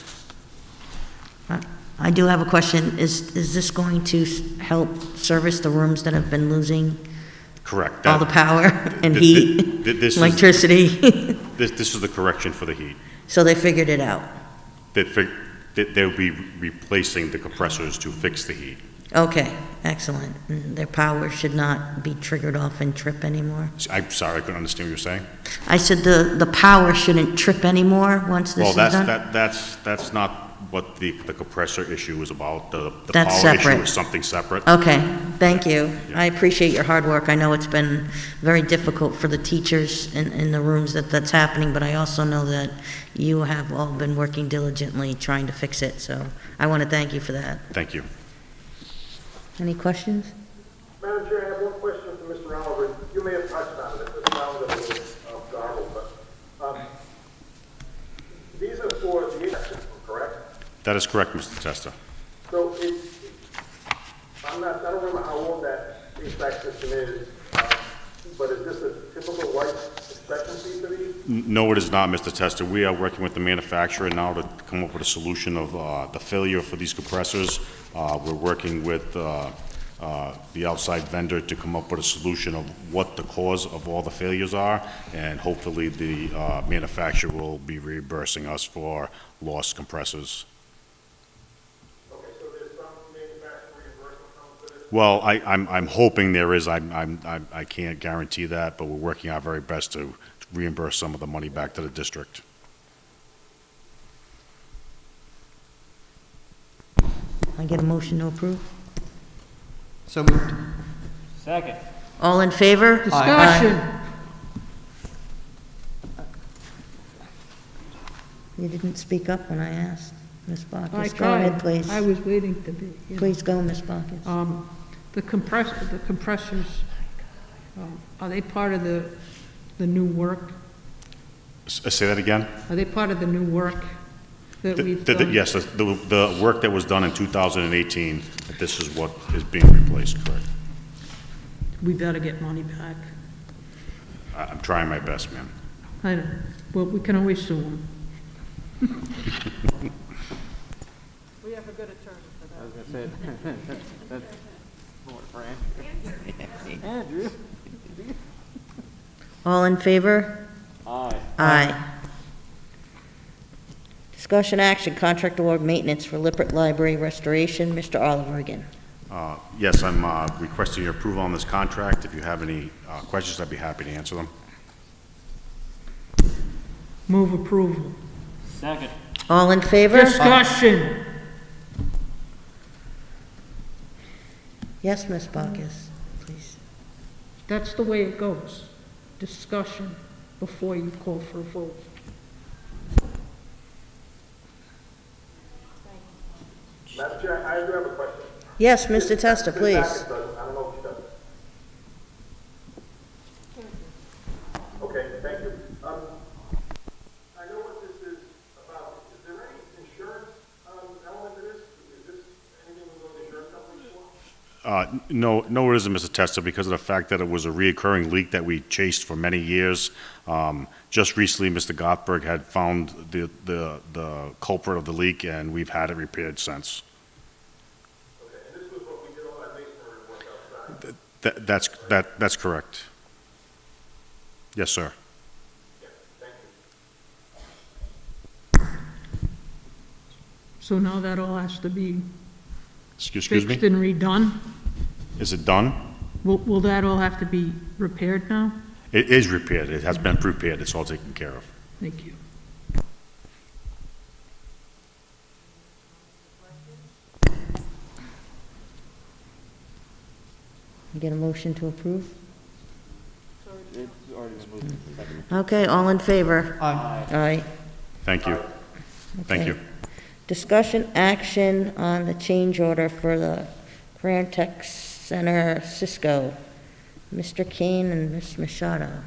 I do have a question. Is this going to help service the rooms that have been losing Correct. all the power and heat, electricity? This is the correction for the heat. So they figured it out? They'll be replacing the compressors to fix the heat. Okay, excellent. Their power should not be triggered off and trip anymore? I'm sorry, I couldn't understand what you're saying. I said the power shouldn't trip anymore once this is done? That's not what the compressor issue is about. The That's power separate. issue is something separate. Okay, thank you. I appreciate your hard work. I know it's been very difficult for the teachers in the rooms that's happening, but I also know that you have all been working diligently trying to fix it, so I want to thank you for that. Thank you. Any questions? Madam Chair, I have one question for Mr. Oliver. You may have touched on it, it sounded a little garbled, but these are for the HVAC system, correct? That is correct, Mr. Testa. So I don't remember how old that HVAC system is, but is this a typical life expectancy for these? No, it is not, Mr. Testa. We are working with the manufacturer now to come up with a solution of the failure for these compressors. We're working with the outside vendor to come up with a solution of what the cause of all the failures are, and hopefully the manufacturer will be reimbursing us for lost compressors. Okay, so there's some manufacturer reimbursement for this? Well, I'm hoping there is. I can't guarantee that, but we're working our very best to reimburse some of the money back to the district. I get a motion to approve? So moved. Second. All in favor? Discussion. You didn't speak up when I asked, Ms. I Bacchus. Go tried. ahead, please. I was waiting to be. Please go, Ms. Bacchus. The compressors, are they part of the new work? Say that again? Are they part of the new work that we've done? Yes, the work that was done in 2018, this is what is being replaced, correct? We better get money back. I'm trying my best, ma'am. I know. Well, we can always sue them. We have a good attorney for that. I was gonna say, that's more for Andrew. Andrew? All in favor? Aye. Aye. Discussion action, contract award maintenance for Lippert Library restoration. Mr. Oliver again. Yes, I'm requesting your approval on this contract. If you have any questions, I'd be happy to answer them. Move approval. Second. All in favor? Discussion. Yes, Ms. Bacchus, please. That's the way it goes. Discussion before you call for a vote. Madam Chair, I do have a question. Yes, Mr. Testa, Ms. please. Bacchus does. I don't know if she does. Okay, thank you. I know what this is about. Is there any insurance element to this? Is this anything we go to the insurance company for? No, it isn't, Mr. Testa, because of the fact that it was a reoccurring leak that we chased for many years. Just recently, Mr. Gothberg had found the culprit of the leak, and we've had it repaired since. Okay, and this was what we did all that masonry work outside? That's correct. Yes, sir. Yeah, thank you. So now that all has to be Excuse me? fixed and redone? Is it done? Will that all have to be repaired now? It is repaired. It has been prepared. It's all taken care of. Thank you. Get a motion to approve? It's already been moved. Second. Okay, all in favor? Aye. Aye. Thank you. Thank Okay. you. Discussion action on the change order for the Career Tech Center Cisco. Mr. Kane and Ms. Machado.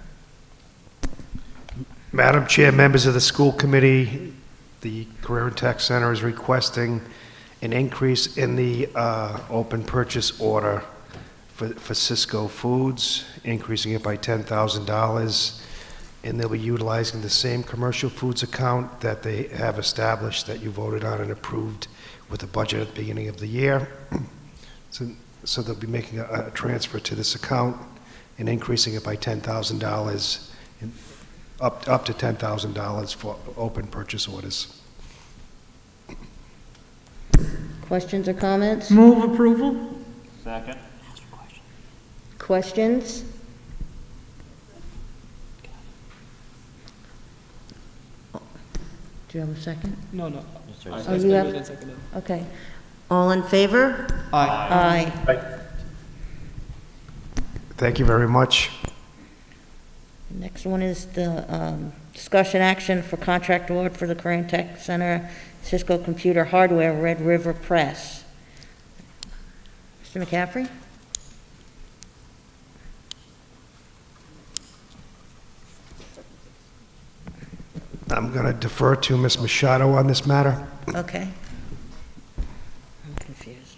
Madam Chair, members of the school committee, the Career and Tech Center is requesting an increase in the open purchase order for Cisco Foods, increasing it by $10,000. And they'll be utilizing the same commercial foods account that they have established, that you voted on and approved with the budget at the beginning of the year. So they'll be making a transfer to this account and increasing it by $10,000, up to $10,000 for open purchase orders. Questions or comments? Move approval? Second. Questions? Do you have a second? No, no. Oh, you have? Okay. All in favor? Aye. Aye. Thank you very much. Next one is the discussion action for contract award for the Career and Tech Center Cisco Computer Hardware, Red River Press. Mr. McCaffrey? I'm going to defer to Ms. Machado on this matter. Okay. I'm confused.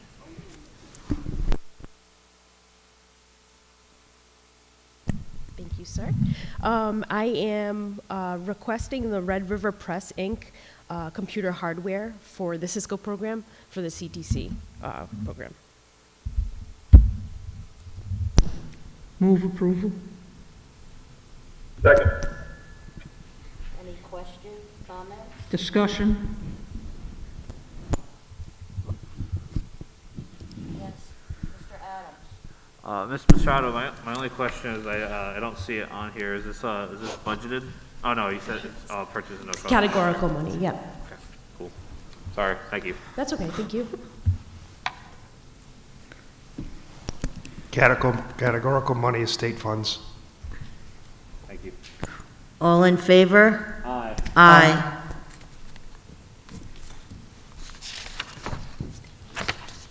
Thank you, sir. I am requesting the Red River Press, Inc. Computer hardware for the Cisco program, for the CTC program. Move approval? Second. Any questions, comments? Discussion? Yes, Mr. Adams. Ms. Machado, my only question is, I don't see it on here. Is this budgeted? Oh, no, you said it's purchase and no cost. Categorical money, yeah. Okay, cool. Sorry, thank you. That's okay, thank you. Categorical money is state funds. Thank you. All in favor? Aye. Aye.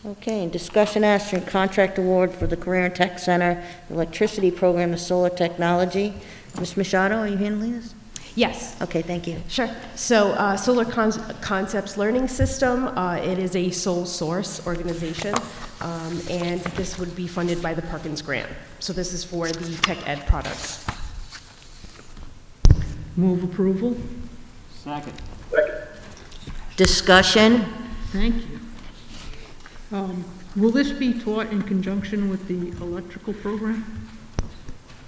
Okay, discussion action, contract award for the Career and Tech Center Electricity Program of Solar Technology. Ms. Machado, are you handling this? Yes. Okay, thank you. Sure. So Solar Concepts Learning System, it is a sole source organization, and this would be funded by the Perkins Grant. So this is for the tech ed products. Move approval? Second. Discussion? Thank you. Will this be taught in conjunction with the electrical program?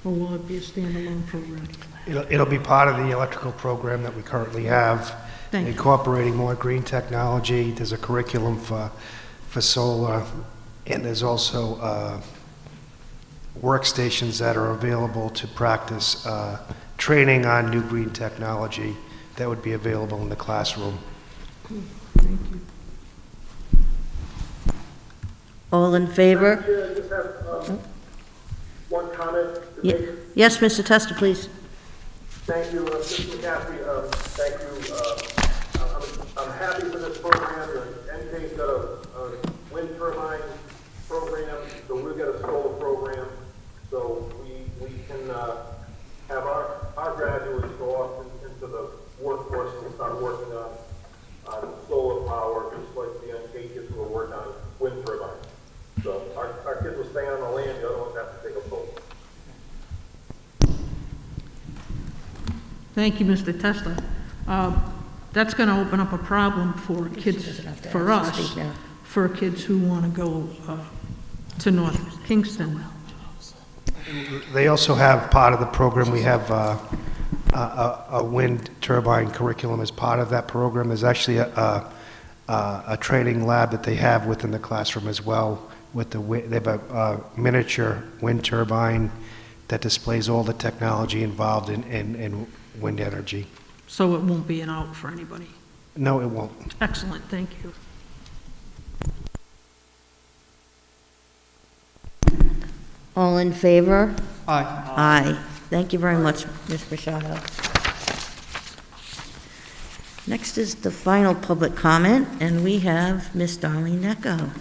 Or will it be a standalone program? It'll be part of the electrical program that we currently have, Thank you. incorporating more green technology. There's a curriculum for solar, and there's also workstations that are available to practice training on new green technology that would be available in the classroom. Thank you. All in favor? Chair, I just have one comment to make. Yes, Mr. Testa, please. Thank you, Mr. McCaffrey. Thank you. I'm happy with this program. The NK's got a wind turbine program, so we've got a solar program. So we can have our graduates go off into the workforce and start working on solar power, just like the NK kids will work on wind turbines. So our kids will stay on the land, the other ones have to take a boat. Thank you, Mr. Testa. That's going to open up a problem for kids, for us, for kids who want to go to North Kingston. They also have part of the program, we have a wind turbine curriculum as part of that program. There's actually a training lab that they have within the classroom as well. They have a miniature wind turbine that displays all the technology involved in wind energy. So it won't be an out for anybody. No, it won't. Excellent, thank you. All in favor? Aye. Aye. Thank you very much, Ms. Machado. Next is the final public comment, and we have Ms. Darlene Necco.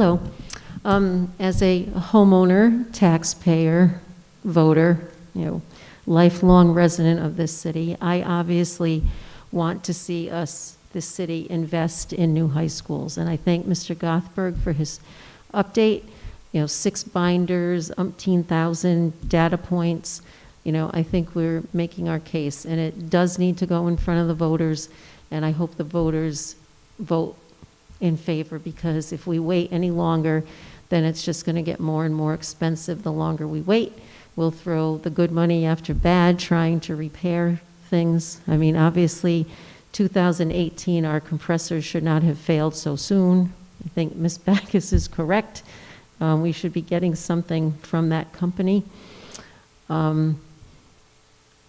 Hello. As a homeowner, taxpayer, voter, lifelong resident of this city, I obviously want to see us, this city, invest in new high schools. And I thank Mr. Gothberg for his update. 6 binders, umpteen thousand data points. I think we're making our case, and it does need to go in front of the voters, and I hope the voters vote in favor, because if we wait any longer, then it's just going to get more and more expensive the longer we wait. We'll throw the good money after bad trying to repair things. I mean, obviously, 2018, our compressors should not have failed so soon. I think Ms. Backus is correct. We should be getting something from that company. I'm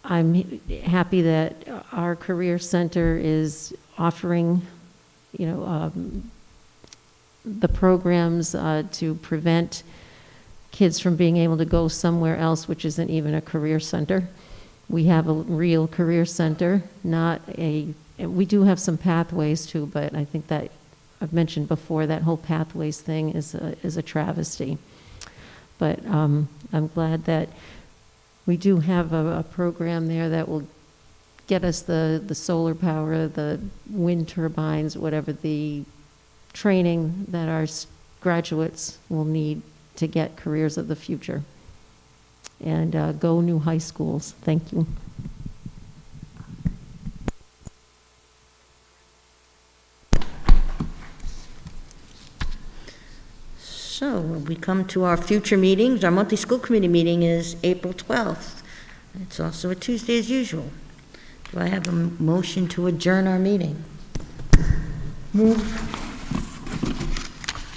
happy that our Career Center is offering, the programs to prevent kids from being able to go somewhere else, which isn't even a career center. We have a real career center, we do have some pathways too, but I think that I've mentioned before, that whole pathways thing is a travesty. But I'm glad that we do have a program there that will get us the solar power, the wind turbines, whatever the training that our graduates will need to get careers of the future. And go new high schools. Thank you. So we come to our future meetings. Our monthly school committee meeting is April 12th. It's also a Tuesday as usual. Do I have a motion to adjourn our meeting? Move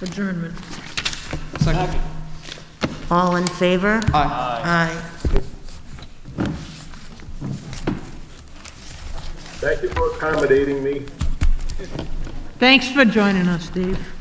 adjournment. Second. All in favor? Aye. Aye. Thank you for accommodating me. Thanks for joining us, Dave.